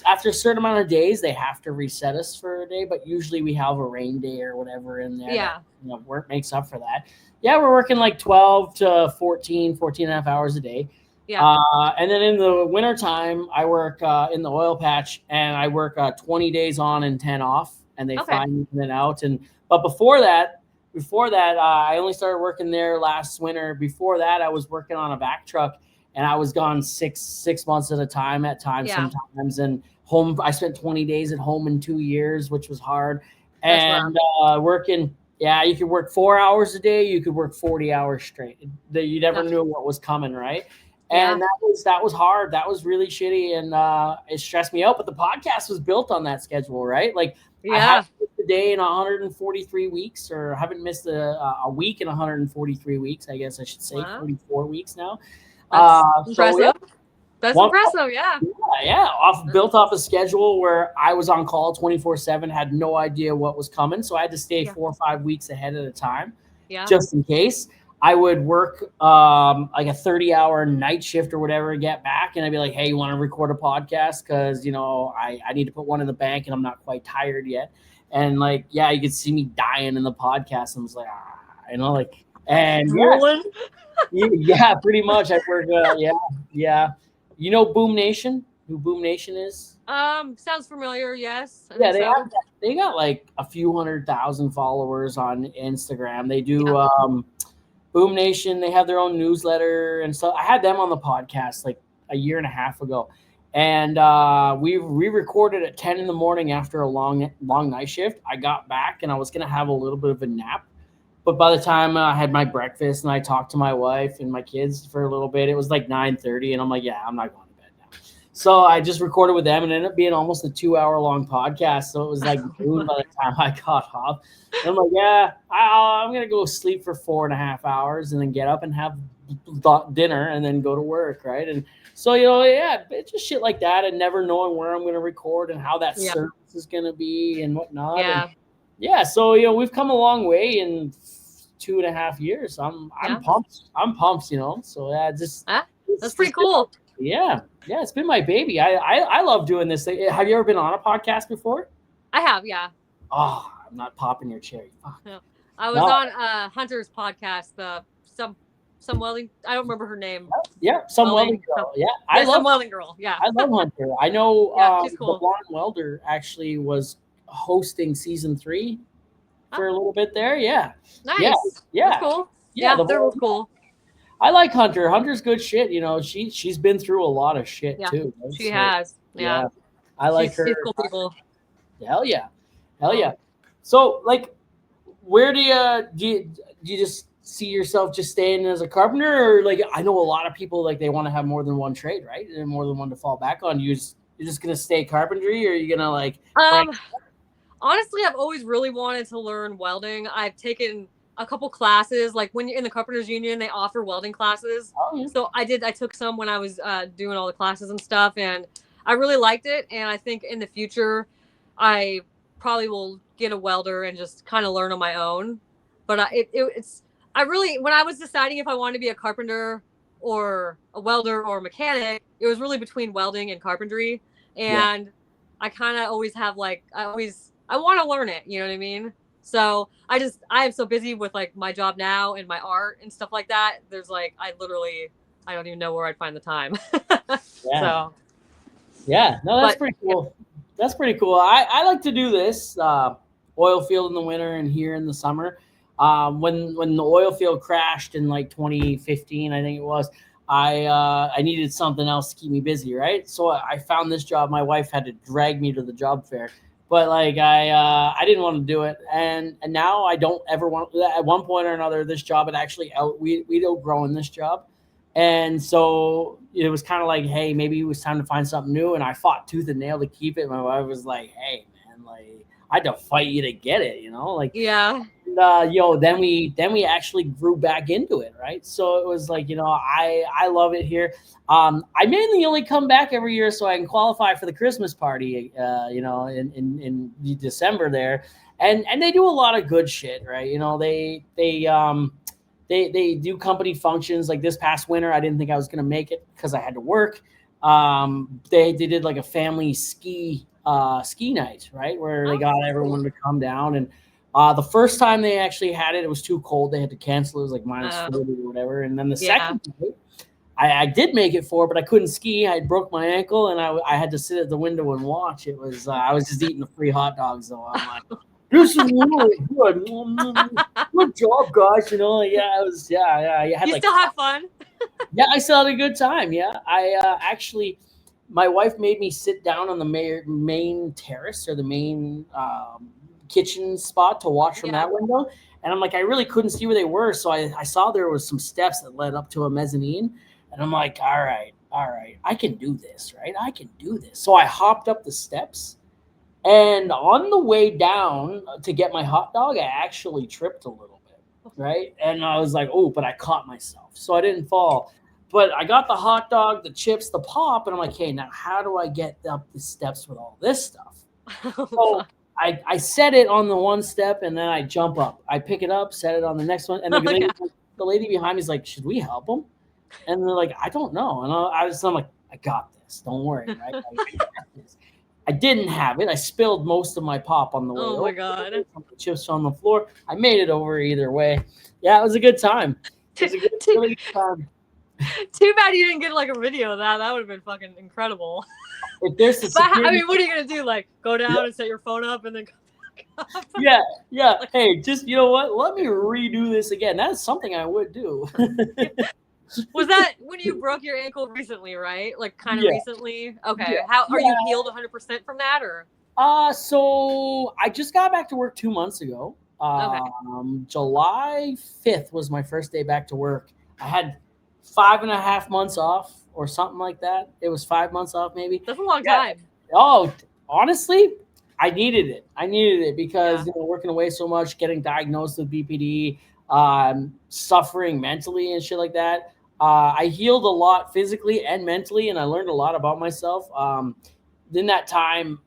after a certain amount of days, they have to reset us for a day. But usually we have a rain day or whatever in there. Yeah. That, work makes up for that. Yeah, we're working like 12 to 14 and a half hours a day. Yeah. And then in the wintertime, I work in the oil patch, and I work 20 days on and 10 off, and they fly me in and out. But before that, I only started working there last winter. Before that, I was working on a vac truck, and I was gone six months at a time at times sometimes. And home, I spent 20 days at home in 2 years, which was hard. And working, you could work 4 hours a day. You could work 40 hours straight. You never knew what was coming, right? And that was hard. That was really shitty, and it stressed me out. But the podcast was built on that schedule, right? Like I haven't missed a day in 143 weeks, or haven't missed a week in 143 weeks. I guess I should say 44 weeks now. That's impressive. That's impressive. Yeah. Built off a schedule where I was on call 24/7, had no idea what was coming, so I had to stay 4 or 5 weeks ahead at a time, just in case. I would work like a 30-hour night shift or whatever, get back, and I'd be like, hey, you want to record a podcast? Because, I need to put one in the bank, and I'm not quite tired yet. And like, you could see me dying in the podcast. And I was like, and pretty much I work, Boom Nation? Who Boom Nation is? Sounds familiar, yes. They got like a few 100,000 followers on Instagram. They do Boom Nation, they have their own newsletter and stuff. I had them on the podcast like a year and a half ago. And we recorded at 10 in the morning after a long night shift. I got back, and I was going to have a little bit of a nap. But by the time I had my breakfast and I talked to my wife and my kids for a little bit, it was like 9:30. And I'm like, I'm not going to bed now. So I just recorded with them, and it ended up being almost a 2-hour-long podcast. So it was like noon by the time I got off. And I'm like, I'm going to go sleep for 4.5 hours and then get up and have dinner and then go to work, right? And so, it's just shit like that, and never knowing where I'm going to record and how that service is going to be and whatnot. Yeah. So, we've come a long way in 2.5 years. I'm pumped. I'm pumped, So, that's pretty cool. Yeah, it's been my baby. I love doing this thing. Have you ever been on a podcast before? I have, yeah. Oh, I'm not popping your cherry. No. I was on Hunter's podcast, some welding. I don't remember her name. Yeah, some welding girl. Yeah, I love welding girl. Yeah, I love Hunter. I know she's cool. The Blonde Welder actually was hosting season 3 for a little bit there. Yeah, nice. Yeah, that's cool. Yeah, they're cool. I like Hunter. Hunter's good shit. She's been through a lot of shit too. Right? She has. Yeah. I like her. She's cool people. Hell yeah. So, like, where do you just see yourself just staying as a carpenter, or like, I know a lot of people like they want to have more than one trade, right? And more than one to fall back on. You're just gonna stay carpentry, or are you gonna like? Honestly, I've always really wanted to learn welding. I've taken a couple classes, like when you're in the Carpenters Union, they offer welding classes. Oh, yeah. So I took some when I was doing all the classes and stuff, and I really liked it. And I think in the future, I probably will get a welder and just kind of learn on my own. But when I was deciding if I wanted to be a carpenter or a welder or a mechanic, it was really between welding and carpentry. And I kind of always have I want to learn it. You know what I mean? So I am so busy with like my job now and my art and stuff like that. There's like, I don't even know where I'd find the time. Yeah. So. Yeah, no, that's pretty cool. That's pretty cool. I like to do this oil field in the winter and here in the summer. When the oil field crashed in like 2015, I think it was, I needed something else to keep me busy, right? So I found this job. My wife had to drag me to the job fair, but like I didn't want to do it, and now I don't ever want. At one point or another, this job had actually we'd outgrown this job. And so it was kind of like, hey, maybe it was time to find something new. And I fought tooth and nail to keep it. My wife was like, hey, man, like I had to fight you to get it, like, yeah. And, then we actually grew back into it, right? So it was like, I love it here. I mainly only come back every year so I can qualify for the Christmas party, in December there, and they do a lot of good shit, right? They do company functions. Like this past winter, I didn't think I was going to make it because I had to work. They did like a family ski night, right, where they got everyone to come down. And the first time they actually had it, it was too cold. They had to cancel. It was like minus 40 or whatever. And then the second night, I did make it for, but I couldn't ski. I broke my ankle, and I had to sit at the window and watch. It was I was just eating the free hot dogs though. I'm like, this is really good. Good job, guys. Yeah, it was. Yeah. You still had fun? Yeah, I still had a good time. Yeah, I actually, my wife made me sit down on the main terrace or the main kitchen spot to watch from that window. And I'm like, I really couldn't see where they were, so I saw there was some steps that led up to a mezzanine, and I'm like, all right, I can do this, right? I can do this. So I hopped up the steps. And on the way down to get my hot dog, I actually tripped a little bit, right? And I was like, oh, but I caught myself. So I didn't fall. But I got the hot dog, the chips, the pop, and I'm like, hey, now how do I get up the steps with all this stuff? So I set it on the one step, and then I jump up. I pick it up, set it on the next one. And the lady behind me is like, should we help him? And they're like, I don't know. And I'm like, I got this. Don't worry, right? I didn't have it. I spilled most of my pop on the way. Oh my god! The chips on the floor. I made it over either way. Yeah, it was a good time. It was a really good time. Too bad you didn't get like a video of that. That would have been fucking incredible. If there's what are you gonna do? Like go down and set your phone up and then come back up? Yeah. Hey, just you know what? Let me redo this again. That's something I would do. Was that when you broke your ankle recently, right? Like kind of recently? Okay. How are you healed 100% from that or? So I just got back to work 2 months ago. July 5th was my first day back to work. I had 5.5 months off or something like that. It was 5 months off maybe. That's a long time. Oh, honestly, I needed it because working away so much, getting diagnosed with BPD, suffering mentally and shit like that. I healed a lot physically and mentally, and I learned a lot about myself. In that time,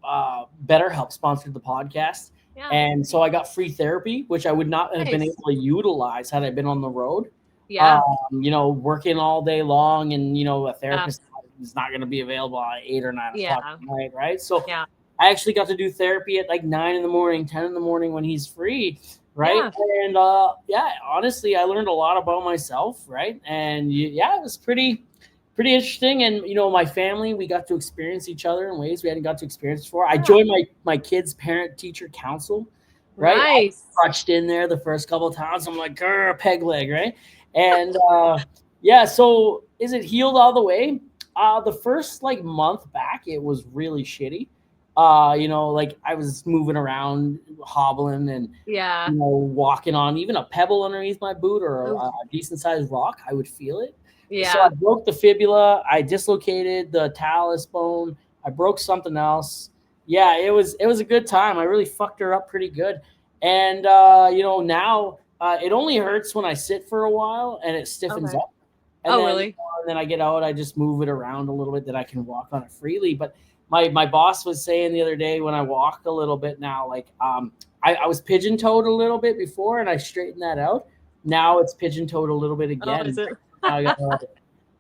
BetterHelp sponsored the podcast. Yeah. And so I got free therapy, which I would not have been able to utilize had I been on the road. Yeah. Working all day long, and, a therapist is not going to be available at 8 or 9 o'clock at night, right? So I actually got to do therapy at like 9 in the morning, 10 in the morning when he's free. Right. Yeah. And honestly, I learned a lot about myself. Right. And it was pretty interesting. And, my family, we got to experience each other in ways we hadn't got to experience before. I joined my kids' parent teacher council. Right. Nice. I crutched in there the first couple of times. I'm like, peg leg. Right. And so is it healed all the way? The first month back, it was really shitty. I was moving around, hobbling, and walking on even a pebble underneath my boot or a decent sized rock, I would feel it. Yeah. So I broke the fibula. I dislocated the talus bone. I broke something else. Yeah, it was a good time. I really fucked her up pretty good. And now it only hurts when I sit for a while and it stiffens up. And really? And then I get out. I just move it around a little bit that I can walk on it freely, but. My boss was saying the other day when I walk a little bit now, I was pigeon-toed a little bit before and I straightened that out. Now it's pigeon-toed a little bit again. Oh, is it?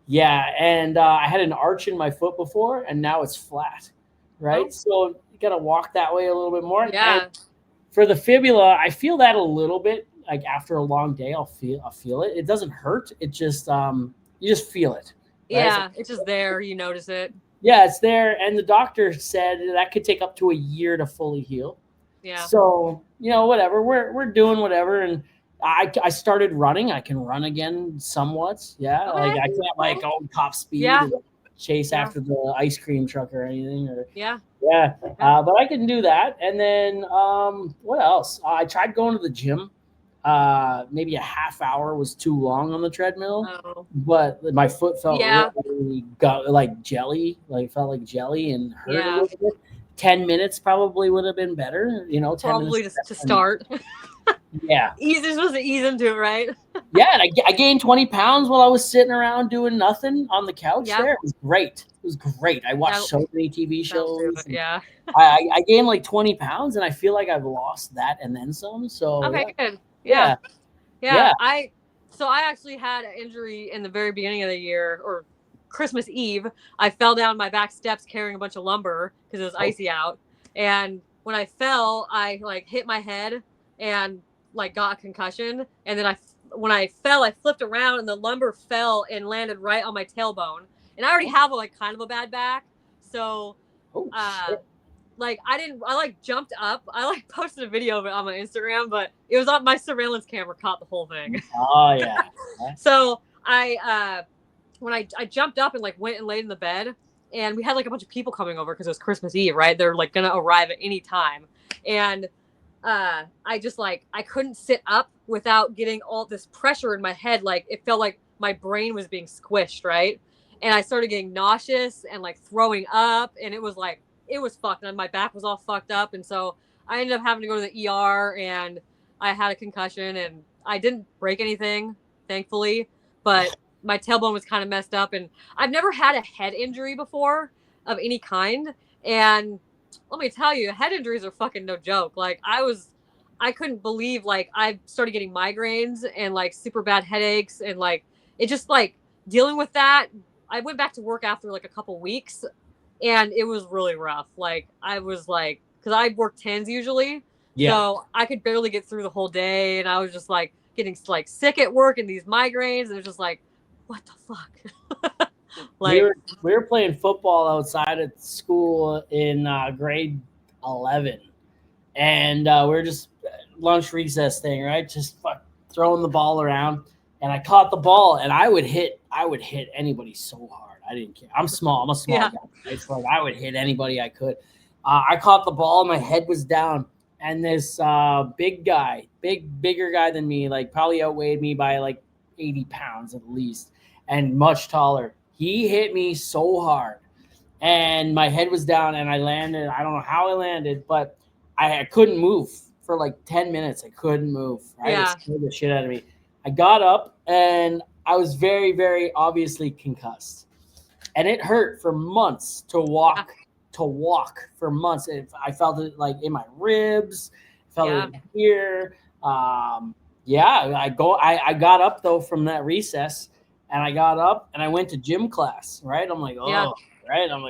Yeah, and I had an arch in my foot before and now it's flat, right? So you got to walk that way a little bit more. Yeah. And For the fibula, I feel that a little bit. Like after a long day, I'll feel it. It doesn't hurt. It just you just feel it. Right? Yeah, it's just there. You notice it. Yeah, it's there. And the doctor said that could take up to a year to fully heal. Yeah. So, whatever. We're doing whatever. And I started running. I can run again somewhat. Yeah. Okay. Like I can't go top speed and chase after the ice cream truck or anything. Yeah. But I can do that. And then what else? I tried going to the gym. Maybe a half hour was too long on the treadmill, but my foot felt really like jelly, felt like jelly and hurt a little bit. 10 minutes probably would have been better, 10 probably minutes to start. Yeah. You're supposed to ease into it, right? Yeah, and I gained 20 pounds while I was sitting around doing nothing on the couch there. It was great. It was great. I watched so many TV shows. Yeah. I gained like 20 pounds, and I feel like I've lost that and then some. So okay, good. Yeah. I actually had an injury in the very beginning of the year, or Christmas Eve. I fell down my back steps carrying a bunch of lumber because it was icy out. And when I fell, I hit my head and got a concussion. And then when I fell, I flipped around and the lumber fell and landed right on my tailbone. And I already have kind of a bad back. So I jumped up. I posted a video of it on my Instagram, but it was on my surveillance camera caught the whole thing. Oh yeah. So when I jumped up and went and laid in the bed, and we had a bunch of people coming over because it was Christmas Eve, right? They're gonna arrive at any time. And I just I couldn't sit up without getting all this pressure in my head. It felt like my brain was being squished, right? And I started getting nauseous and throwing up, and it was fucked, and my back was all fucked up. And so I ended up having to go to the ER, and I had a concussion, and I didn't break anything, thankfully, but my tailbone was kind of messed up. And I've never had a head injury before of any kind. And let me tell you, head injuries are fucking no joke. I couldn't believe, I started getting migraines and super bad headaches, and it just dealing with that. I went back to work after a couple weeks, and it was really rough. I was because I work 10s usually. Yeah. So I could barely get through the whole day. And I was just getting sick at work and these migraines. And it was just what the fuck? We were playing football outside at school in grade 11. And we were just lunch recess thing, right? Just throwing the ball around. And I caught the ball, and I would hit anybody so hard. I didn't care. I'm small. I'm a small guy. It's I would hit anybody I could. I caught the ball. My head was down, and this bigger guy than me, probably outweighed me by 80 pounds at least, and much taller. He hit me so hard, and my head was down, and I landed. I don't know how I landed, but I couldn't move for 10 minutes. I couldn't move. Right? Yeah. It scared the shit out of me. I got up, and I was very, very obviously concussed. And it hurt for months to walk for months. I felt it in my ribs, felt it here. I got up though from that recess, and I got up and I went to gym class, right? I'm right? I'm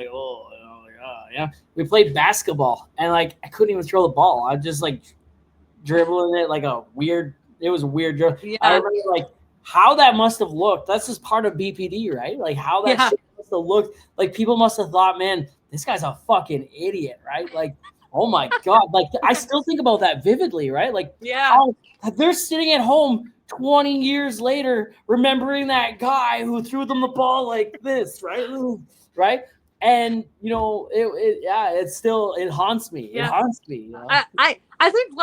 yeah. We played basketball, and I couldn't even throw the ball. I was just dribbling it it was a weird drill. Yeah. I remember how that must have looked. That's just part of BPD, right? How that shit must have looked. People must have thought, man, this guy's a fucking idiot, right? Oh my God. I still think about that vividly, right? How they're sitting at home 20 years later, remembering that guy who threw them the ball like this, right? Right. And it haunts me. Yeah. It haunts me. I think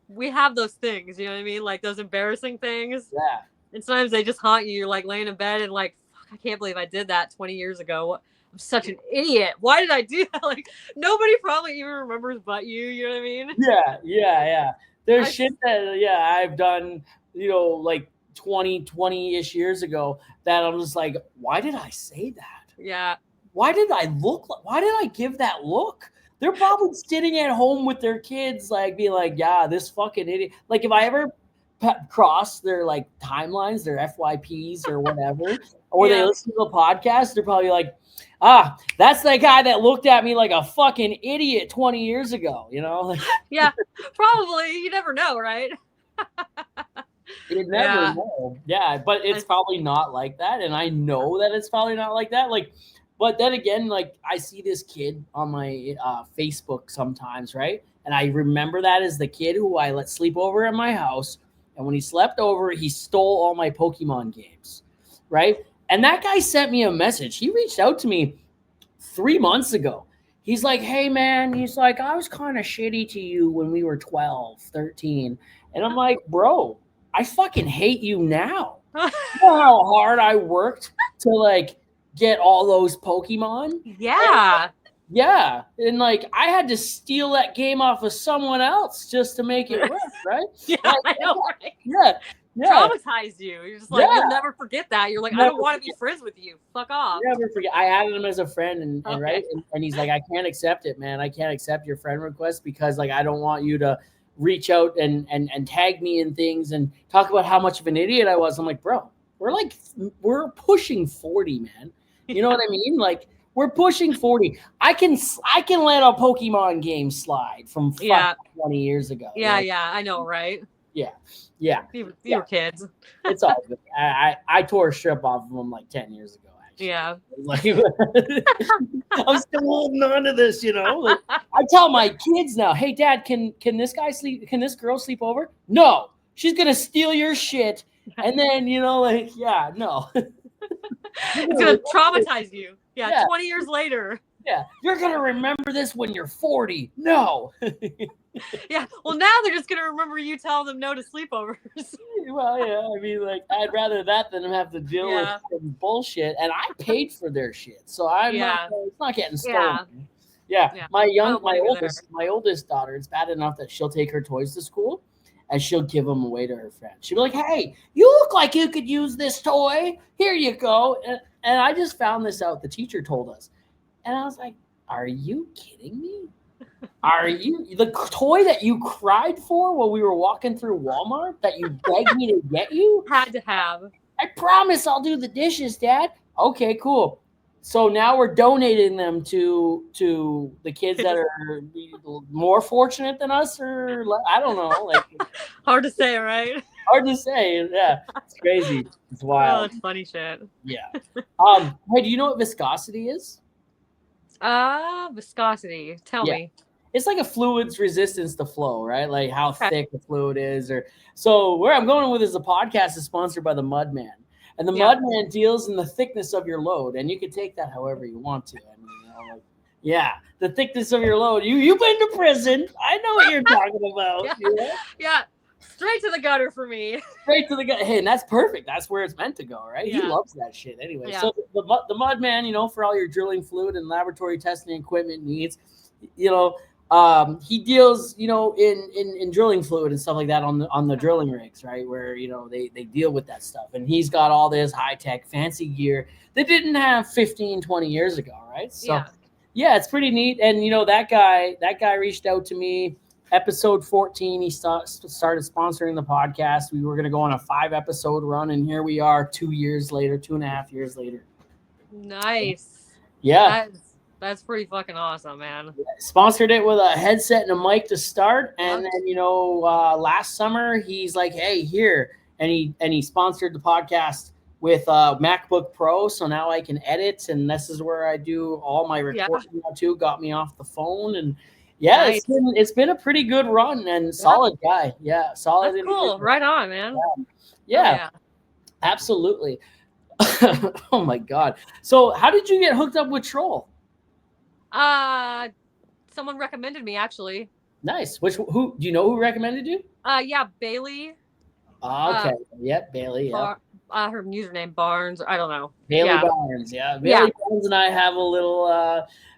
we have those things, you know what I mean? Those embarrassing things. Yeah. And sometimes they just haunt you. You're laying in bed and fuck, I can't believe I did that 20 years ago. I'm such an idiot. Why did I do that? Nobody probably even remembers but you. You know what I mean? Yeah. There's shit that I've done, 20-ish years ago that I'm just why did I say that? Yeah. Why did I give that look? They're probably sitting at home with their kids, being yeah, this fucking idiot. If I ever cross their like timelines, their FYPs or whatever, or they listen to the podcast, they're probably like, that's the guy that looked at me like a fucking idiot 20 years ago, you know? Like, yeah, probably. You never know, right? You never know. Yeah, but it's probably not like that. And I know that it's probably not like that. Like, but then again, like I see this kid on my Facebook sometimes, right? And I remember that as the kid who I let sleep over at my house. And when he slept over, he stole all my Pokemon games, right? And that guy sent me a message. He reached out to me 3 months ago. He's like, hey, man, he's like, I was kind of shitty to you when we were 12, 13. And I'm like, bro, I fucking hate you now. You know how hard I worked to like get all those Pokemon? Yeah. Yeah. And like I had to steal that game off of someone else just to make it work, right? Yeah, like, I know, right? Yeah. Traumatized you. You're just like, you'll never forget that. You're like, I don't want to be friends with you. Fuck off. Never forget. I added him as a friend and right. And he's like, I can't accept it, man. I can't accept your friend request because like I don't want you to reach out and tag me in things and talk about how much of an idiot I was. I'm like, bro, we're pushing 40, man. You know what I mean? Like we're pushing 40. I can let a Pokemon game slide from 20 years ago. Yeah, like, yeah, I know, right? Yeah. You were kids. It's all good. I tore a strip off of them like 10 years ago. Actually. Yeah. Like, I'm still holding on to this, you know. Like, I tell my kids now, hey, Dad, can this guy sleep? Can this girl sleep over? No, she's gonna steal your shit, and then you know, like, yeah, no. It's gonna traumatize you. Yeah, 20 years later. Yeah, you're gonna remember this when you're 40. No. Yeah, well, now they're just gonna remember you telling them no to sleepovers. Well, yeah, I mean, like, I'd rather that than have to deal with some bullshit, and I paid for their shit, so I'm not. It's not getting stolen. Yeah. My oldest daughter. It's bad enough that she'll take her toys to school, and she'll give them away to her friends. She'll be like, "Hey, you look like you could use this toy. Here you go." And I just found this out. The teacher told us, and I was like, "Are you kidding me? Are you the toy that you cried for while we were walking through Walmart that you begged me to get you? Had to have. I promise I'll do the dishes, Dad." Okay, cool. So now we're donating them to the kids that are more fortunate than us, or I don't know. Like hard to say, right? Hard to say. Yeah, it's crazy. It's wild. Oh, it's funny shit. Yeah. Hey, do you know what viscosity is? Viscosity. Tell me. It's like a fluid's resistance to flow, right? Like how thick the fluid is. So where I'm going with is the podcast is sponsored by the Mudman. And the Mudman deals in the thickness of your load. And you can take that however you want to. I mean, the thickness of your load. You've been to prison. I know what you're talking about. Yeah. Straight to the gutter for me. Straight to the gutter. Hey, and that's perfect. That's where it's meant to go, right? Yeah. He loves that shit anyway. Yeah. So the Mudman, you know, for all your drilling fluid and laboratory testing equipment needs, you know, he deals, you know, in drilling fluid and stuff like that on the drilling rigs, right? Where, you know, they deal with that stuff. And he's got all this high-tech fancy gear that didn't have 15, 20 years ago, right? So yeah, it's pretty neat. And, you know, that guy reached out to me. Episode 14, he started sponsoring the podcast. We were going to go on a 5-episode run, and here we are 2.5 years later. Nice. Yeah. That's pretty fucking awesome, man. Sponsored it with a headset and a mic to start, and then, you know, last summer he's like, "Hey, here," and he sponsored the podcast with MacBook Pro, so now I can edit, and this is where I do all my recording now too. Got me off the phone, and nice. It's been a pretty good run and solid guy. Yeah, solid. That's cool. Right on, man. Yeah. Absolutely. Oh my God. So how did you get hooked up with Troll? Someone recommended me, actually. Nice. Who do you know who recommended you? Yeah, Bailey. Okay. Yep, Bailey. Yeah. Her username Barnes. I don't know. Bailey Barnes. Yeah. Bailey Barnes and I have a little.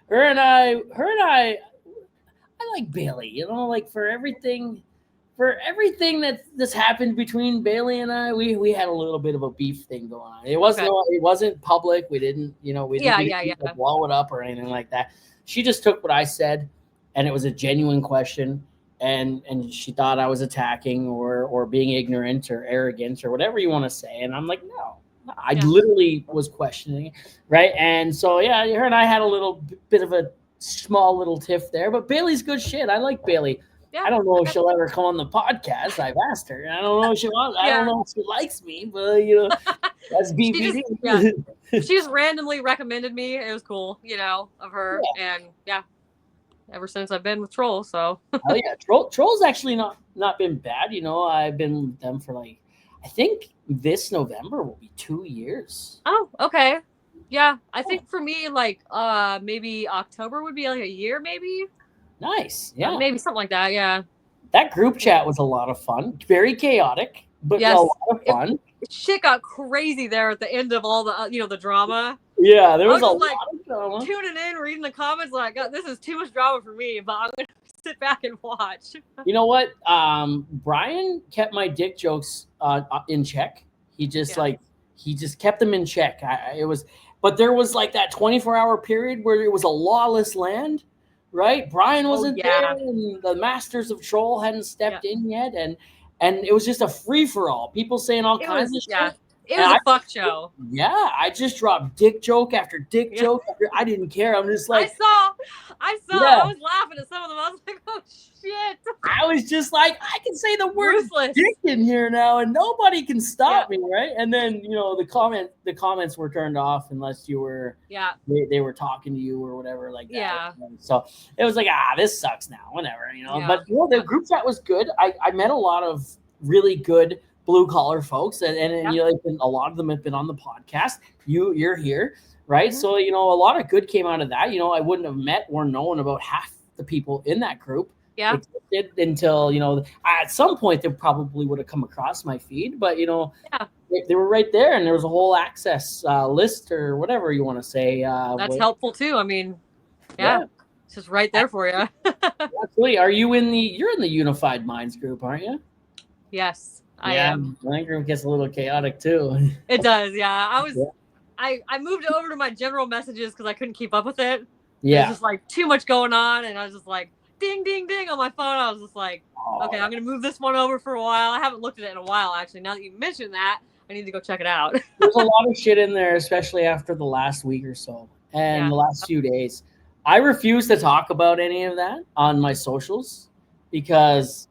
Her and I like Bailey. You know, like for everything that's happened between Bailey and I, we had a little bit of a beef thing going on. It wasn't public. We didn't, you know, we didn't blow it up or anything like that. She just took what I said, and it was a genuine question, and she thought I was attacking or being ignorant or arrogant or whatever you want to say. And I'm like, no, I literally was questioning, right? And so yeah, her and I had a little bit of a small little tiff there, but Bailey's good shit. I like Bailey. Yeah, I don't know if she'll ever come on the podcast. I've asked her. I don't know if she wants. I don't know if she likes me, but that's BBD. She just randomly recommended me. It was cool, of her, and ever since I've been with Troll. So oh yeah, Troll's actually not been bad. I've been with them for like, I think this November will be 2 years. Oh, okay. Yeah, I think for me, like maybe October would be like a year, maybe. Nice. Yeah. Maybe something like that. Yeah. That group chat was a lot of fun. Very chaotic, but a lot of fun. Shit got crazy there at the end of all the, the drama. Yeah, there was a lot of drama. Tuning in, reading the comments, like, God, this is too much drama for me, but I'm going to sit back and watch. You know what? Brian kept my dick jokes in check. He just he just kept them in check. But there was like that 24-hour period where it was a lawless land. Right, Brian wasn't there, and the Masters of Troll hadn't stepped in yet, and it was just a free for all. People saying all kinds of shit. It was a fuck show. Yeah, I just dropped dick joke after dick joke. I didn't care. I'm just like, I saw. I was laughing at some of them. I was like, oh shit. I was just like, I can say the word dick in here now, and nobody can stop me, right? And then the comments were turned off unless you were they were talking to you or whatever like that. Yeah. So it was like, this sucks now, whatever, But the group chat was good. I met a lot of really good blue collar folks, and a lot of them have been on the podcast. You're here, right? Mm-hmm. So a lot of good came out of that. I wouldn't have met or known about half the people in that group. Yeah. Until at some point they probably would have come across my feed, but they were right there, and there was a whole access list or whatever you want to say. That's helpful too. I mean, it's just right there for you. Absolutely. You're in the Unified Minds group, aren't you? Yes. I am. My group gets a little chaotic too. It does, yeah. I moved it over to my general messages because I couldn't keep up with it. Yeah. There's just like too much going on, and I was just like ding ding ding on my phone. I was just like, okay, I'm gonna move this one over for a while. I haven't looked at it in a while actually. Now that you mentioned that, I need to go check it out. There's a lot of shit in there, especially after the last week or so and the last few days. I refuse to talk about any of that on my socials because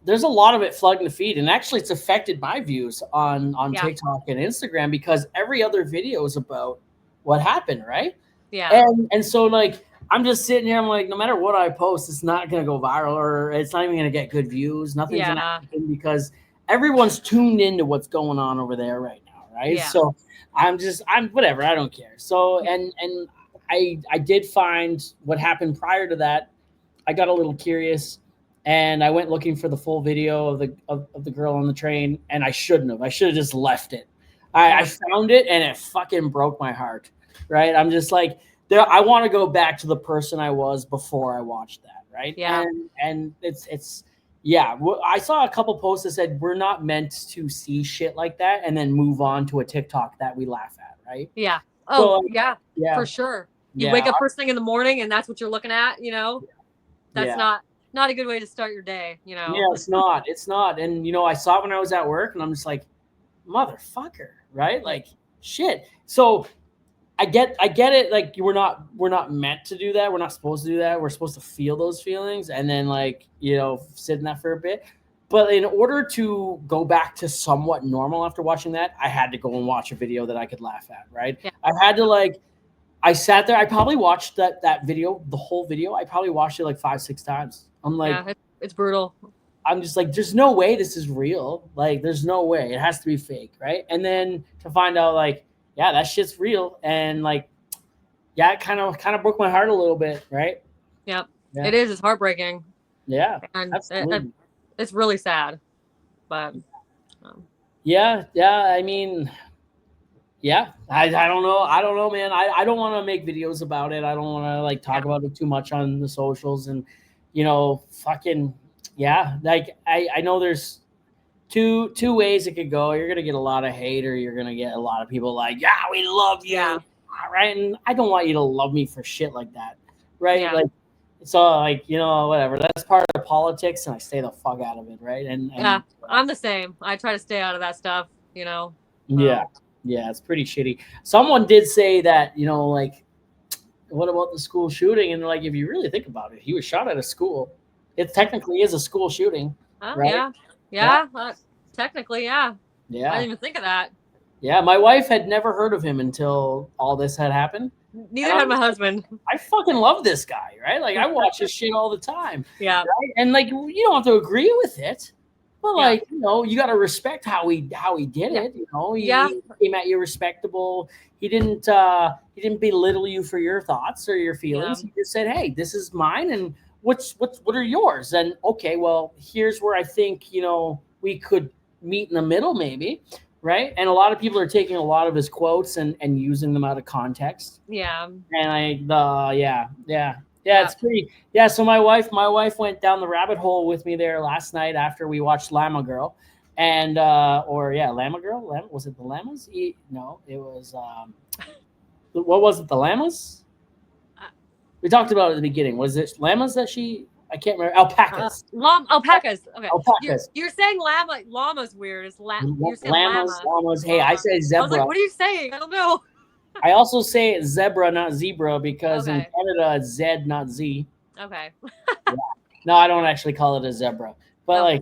there's a lot of it flooding the feed, and actually it's affected my views on TikTok and Instagram because every other video is about what happened, right? Yeah. And so like I'm just sitting here, I'm like, no matter what I post, it's not gonna go viral or it's not even gonna get good views. Nothing's gonna happen because everyone's tuned into what's going on over there right now, right? Yeah. So I'm whatever, I don't care. So and I did find what happened prior to that. I got a little curious. And I went looking for the full video of the girl on the train, and I shouldn't have. I should have just left it. I found it, and it fucking broke my heart, right? I'm just like, I want to go back to the person I was before I watched that, right? Yeah. And it's I saw a couple posts that said we're not meant to see shit like that and then move on to a TikTok that we laugh at, right? Yeah. Oh, so, yeah, for sure. You wake up first thing in the morning, and that's what you're looking at, That's not a good way to start your day, Yeah, it's not. And I saw it when I was at work, and I'm just like, motherfucker, right? Like, shit. So I get it. Like, we're not meant to do that. We're not supposed to do that. We're supposed to feel those feelings and then sit in that for a bit. But in order to go back to somewhat normal after watching that, I had to go and watch a video that I could laugh at, right? Yeah. I had to I sat there. I probably watched that video, the whole video. I probably watched it like 5-6 times. I'm like, it's brutal. I'm just like, there's no way this is real. Like, there's no way. It has to be fake, right? And then to find out, like, that shit's real, and it kind of broke my heart a little bit, right? Yep. Yeah. It is. It's heartbreaking. Yeah, and it's really sad, but I mean. Yeah, I don't know. I don't know, man. I don't want to make videos about it. I don't want to talk about it too much on the socials, and fucking I know there's two ways it could go. You're gonna get a lot of hate, or you're gonna get a lot of people like, we love you, right? And I don't want you to love me for shit like that, right? Yeah. Like So like, whatever. That's part of politics, and I stay the fuck out of it, right? And yeah, I'm the same. I try to stay out of that stuff. Yeah, yeah, it's pretty shitty. Someone did say that, like, what about the school shooting? And like, if you really think about it, he was shot at a school. It technically is a school shooting, right? Yeah. Technically, yeah. Yeah. I didn't even think of that. Yeah, my wife had never heard of him until all this had happened. Neither had my husband. I fucking love this guy, right? Like, I watch his shit all the time. Yeah. Right? And like, you don't have to agree with it, but like, you got to respect how he did it. He came at you respectable. He didn't belittle you for your thoughts or your feelings. He just said, "Hey, this is mine, and what are yours?" And okay, well, here's where I think we could meet in the middle, maybe. Right. And a lot of people are taking a lot of his quotes and using them out of context. Yeah. And it's pretty. Yeah. So my wife went down the rabbit hole with me there last night after we watched Llama Girl. And, Llama Girl. Was it the Llamas? No, it was, what was it? The Llamas? We talked about it at the beginning. Was it llamas that I can't remember. Alpacas. Alpacas. Okay. Alpacas. You're saying llama. Llama's weird. It's you're saying llamas. Hey, I say zebra. I was like, what are you saying? I don't know. I also say zebra, not zebra, because in Canada it's Z, not Z. Okay. Yeah. No, I don't actually call it a zebra. But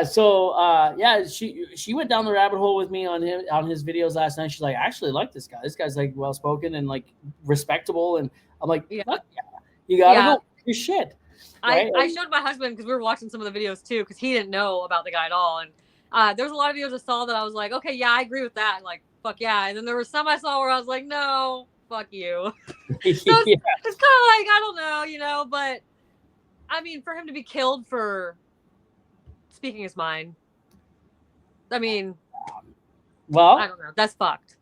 So she went down the rabbit hole with me on his videos last night. She's like, I actually like this guy. This guy's like well spoken and like respectable. And I'm like, you gotta go your shit. Right? I showed my husband because we were watching some of the videos too, because he didn't know about the guy at all. And there was a lot of videos I saw that I was like, okay, yeah, I agree with that. And like, fuck yeah. And then there was some I saw where I was like, no, fuck you. So it's kind of like, I don't know, but I mean, for him to be killed for speaking his mind, I mean, well, I don't know. That's fucked.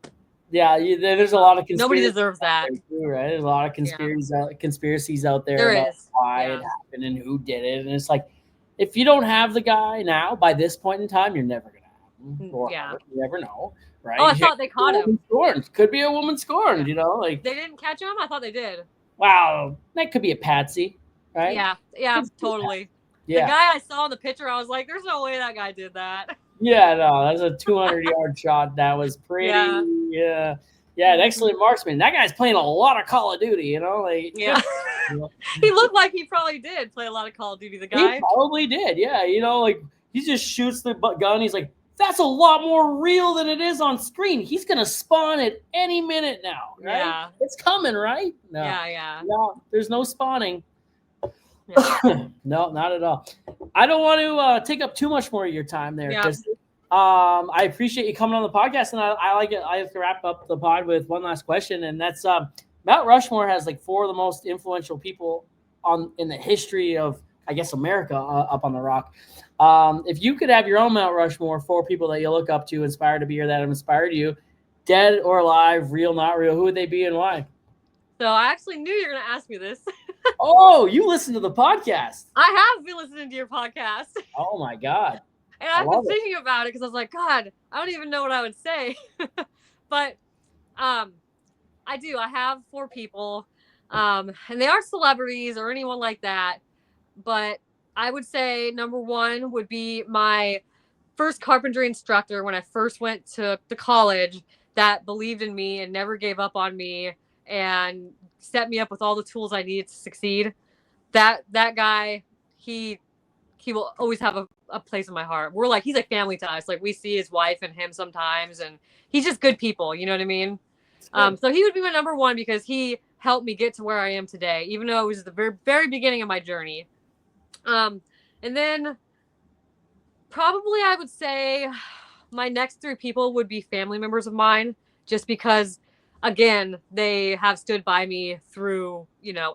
Yeah, there's a lot of nobody deserves that, too, right? There's a lot of conspiracies out there about why it happened and who did it, and it's like, if you don't have the guy now, by this point in time, you're never gonna have him. Or you never know, right? Oh, I thought they caught him. Scorned. Could be a woman scorned, like they didn't catch him. I thought they did. Wow, that could be a patsy, right? Yeah, totally. Yeah. The guy I saw in the picture, I was like, "There's no way that guy did that." Yeah, no, that's a 200-yard shot. That was pretty. Yeah, an excellent marksman. That guy's playing a lot of Call of Duty. Like he looked like he probably did play a lot of Call of Duty. The guy he probably did. Yeah, like he just shoots the gun. He's like, that's a lot more real than it is on screen. He's gonna spawn at any minute now, right? Yeah, it's coming, right? No, no, there's no spawning. No, not at all. I don't want to take up too much more of your time there. I appreciate you coming on the podcast, and I like it. I have to wrap up the pod with one last question, and that's Mount Rushmore has like 4 of the most influential people in the history of, I guess, America up on the rock. If you could have your own Mount Rushmore, 4 people that you look up to, inspired to be, or that have inspired you, dead or alive, real, not real, who would they be and why? So I actually knew you were going to ask me this. Oh, you listen to the podcast. I have been listening to your podcast. Oh my God. And I've been thinking about it because I was like, God, I don't even know what I would say. But I do. I have 4 people. And they aren't celebrities or anyone like that. But I would say number 1 would be my first carpentry instructor when I first went to college, that believed in me and never gave up on me and set me up with all the tools I needed to succeed. That guy, he will always have a place in my heart. He's like family to us. Like, we see his wife and him sometimes, and he's just good people. You know what I mean? So he would be my number 1 because he helped me get to where I am today, even though it was at the very, very beginning of my journey. And then probably I would say my next 3 people would be family members of mine, just because, again, they have stood by me through,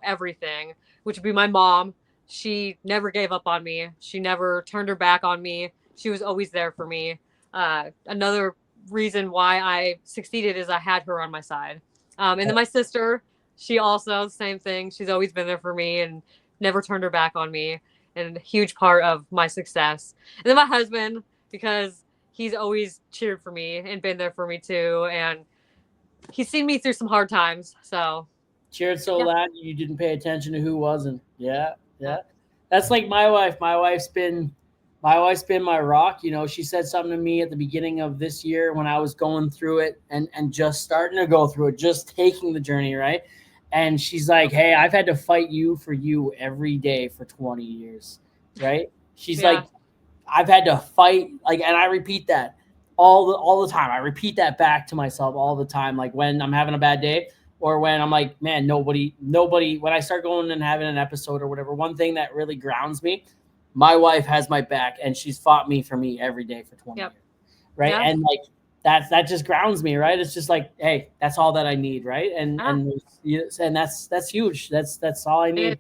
everything, which would be my mom. She never gave up on me. She never turned her back on me. She was always there for me. Another reason why I succeeded is I had her on my side. And then my sister, she also, same thing. She's always been there for me and never turned her back on me, and a huge part of my success. And then my husband, because he's always cheered for me and been there for me too. And he's seen me through some hard times. So cheered so loud you didn't pay attention to who wasn't. Yeah. That's like my wife. My wife's been my rock. You know, she said something to me at the beginning of this year when I was going through it and just starting to go through it, just taking the journey, right? And she's like, hey, I've had to fight you for you every day for 20 years, right? She's like, I've had to fight, like, and I repeat that all the time. I repeat that back to myself all the time, like when I'm having a bad day or when I'm like, man, nobody, when I start going and having an episode or whatever, one thing that really grounds me, my wife has my back and she's fought me for me every day for 20 years, right? Yeah. And like, that just grounds me, right? It's just like, hey, that's all that I need, right? And that's huge. That's all I need.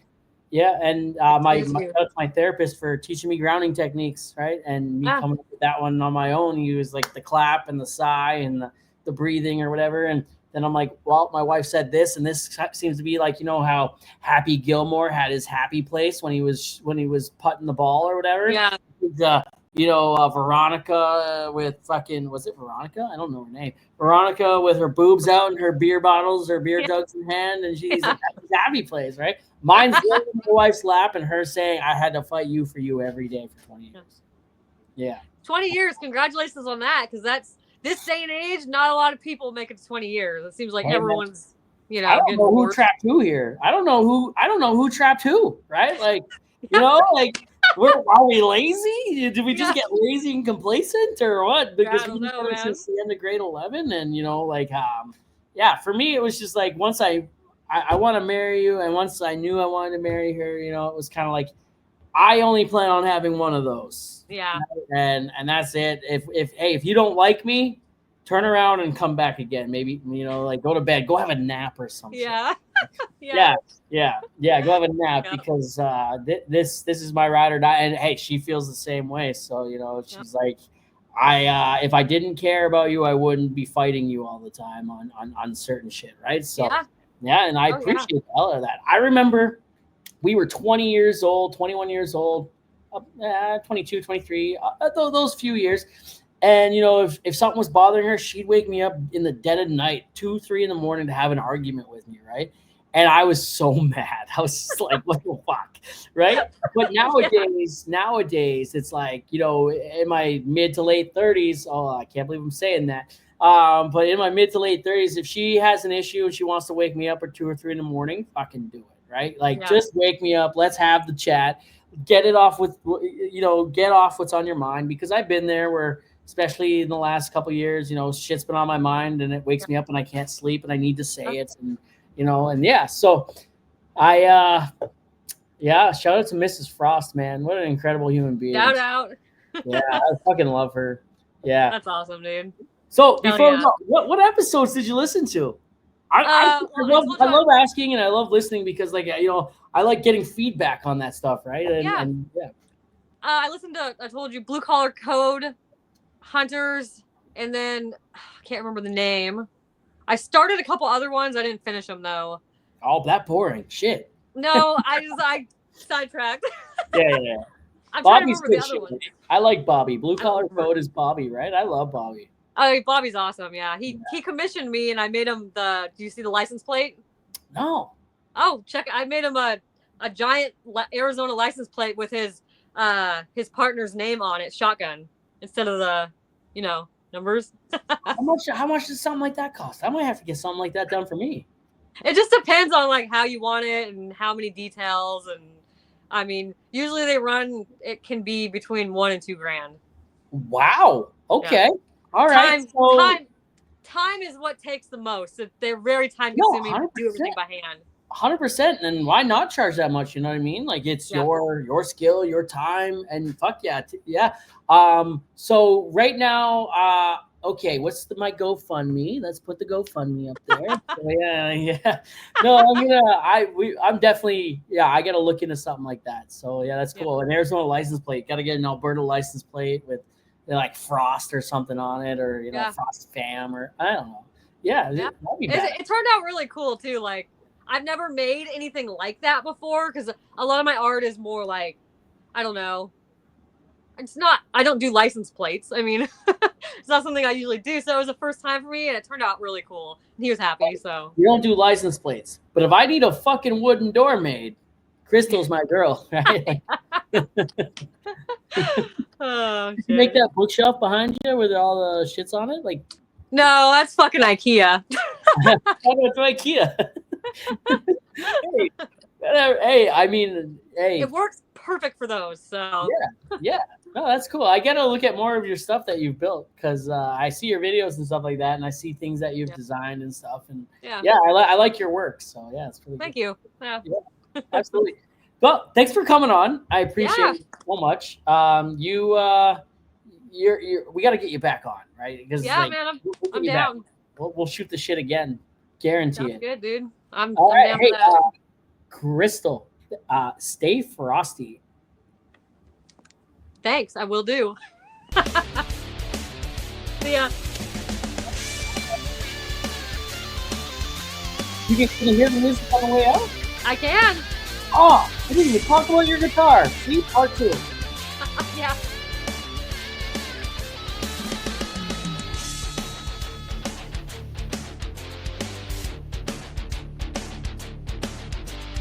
Yeah, and my therapist for teaching me grounding techniques, right? And me coming up with that one on my own. He was like the clap and the sigh and the breathing or whatever. And then I'm like, well, my wife said this, and this seems to be like, you know how Happy Gilmore had his happy place when he was putting the ball or whatever. Yeah. Veronica with fucking, was it Veronica? I don't know her name. Veronica with her boobs out and her beer bottles, her beer jugs in hand, and she's like, happy place, right? Mine's my wife's lap and her saying, I had to fight you for you every day for 20 years. Yeah. 20 years. Congratulations on that. Because that's this day and age, not a lot of people make it to 20 years. It seems like everyone's, you know, I don't know who trapped who here. I don't know who trapped who, right? Like, you know, like, are we lazy? Did we just get lazy and complacent or what? Because we know since the end of grade 11 and, you know, like, for me, it was just like, once I want to marry you. And once I knew I wanted to marry her, you know, it was kind of like, I only plan on having one of those. Yeah. And that's it. If you don't like me, turn around and come back again. Maybe, you know, like go to bed, go have a nap or something. Yeah. Yeah. Go have a nap because this is my ride or die. And hey, she feels the same way. So, you know, she's like, if I didn't care about you, I wouldn't be fighting you all the time on certain shit. Right. So and I appreciate the hell out of that. I remember we were 21 years old, 22, 23, those few years. And, you know, if something was bothering her, she'd wake me up in the dead of night, 2, 3 in the morning to have an argument with me, right? And I was so mad. I was just like, what the fuck, right? But nowadays, it's like, you know, in my mid to late 30s, I can't believe I'm saying that. But in my mid to late 30s, if she has an issue and she wants to wake me up at 2 or 3 in the morning, fucking do it, right? Like, just wake me up. Let's have the chat. Get it off with, you know, get off what's on your mind, because I've been there where, especially in the last couple of years, you know, shit's been on my mind and it wakes me up and I can't sleep and I need to say it. And, you know, and so shout out to Mrs. Frost, man. What an incredible human being. Shout out. Yeah, I fucking love her. Yeah. That's awesome, dude. So before we go, what episodes did you listen to? I love asking and I love listening because, like, you know, I like getting feedback on that stuff, right? And I listened to, I told you, Blue Collar Code, Hunters, and then I can't remember the name. I started a couple other ones. I didn't finish them though. Oh, that boring shit. No, I sidetracked. Yeah. I'm Bobby's trying to remember the other ones. I like Bobby. Blue Collar Code is Bobby, right? I love Bobby. Oh, Bobby's awesome. Yeah, he commissioned me, and I made him do you see the license plate? No. Oh, check! I made him a giant Arizona license plate with his partner's name on it, shotgun, instead of the, you know, numbers. How much does something like that cost? I might have to get something like that done for me. It just depends on like how you want it and how many details, and I mean, usually it can be between $1,000 and $2,000. Wow. Okay. Yeah. All right. Time is what takes the most. They're very time consuming to do everything by hand. 100%. And why not charge that much? You know what I mean? Like, it's your skill, your time, and fuck yeah. So right now, okay, what's my GoFundMe? Let's put the GoFundMe up there. So, yeah. No, I'm definitely, I got to look into something like that. So yeah, that's cool. An Arizona license plate. Got to get an Alberta license plate with like Frost or something on it, or, you know, Frost fam, or I don't know. Yeah. That'd be bad. It turned out really cool too. Like, I've never made anything like that before, because a lot of my art is more like, I don't know. I don't do license plates. I mean, It's not something I usually do, so it was the first time for me, and it turned out really cool. He was happy, so. You don't do license plates, but if I need a fucking wooden door made, Crystal's my girl, right? Oh, shit. You make that bookshelf behind you with all the shits on it, like. No, that's fucking IKEA. That's IKEA. Hey, I mean, hey. It works perfect for those, so. Yeah. No, that's cool. I gotta look at more of your stuff that you've built because I see your videos and stuff like that, and I see things that you've designed and stuff. And I like your work. So yeah, it's really. Thank you. Yeah, absolutely. Well, thanks for coming on. I appreciate it so much. We got to get you back on, right? Because man, I'm down. We'll shoot the shit again, guarantee it. Good, dude. I'm right. down Hey, for that. Crystal, stay frosty. Thanks, I will do. See ya. You can hear the music on the way out? I can. Oh, I didn't even talk about your guitar. See, part 2. Yeah.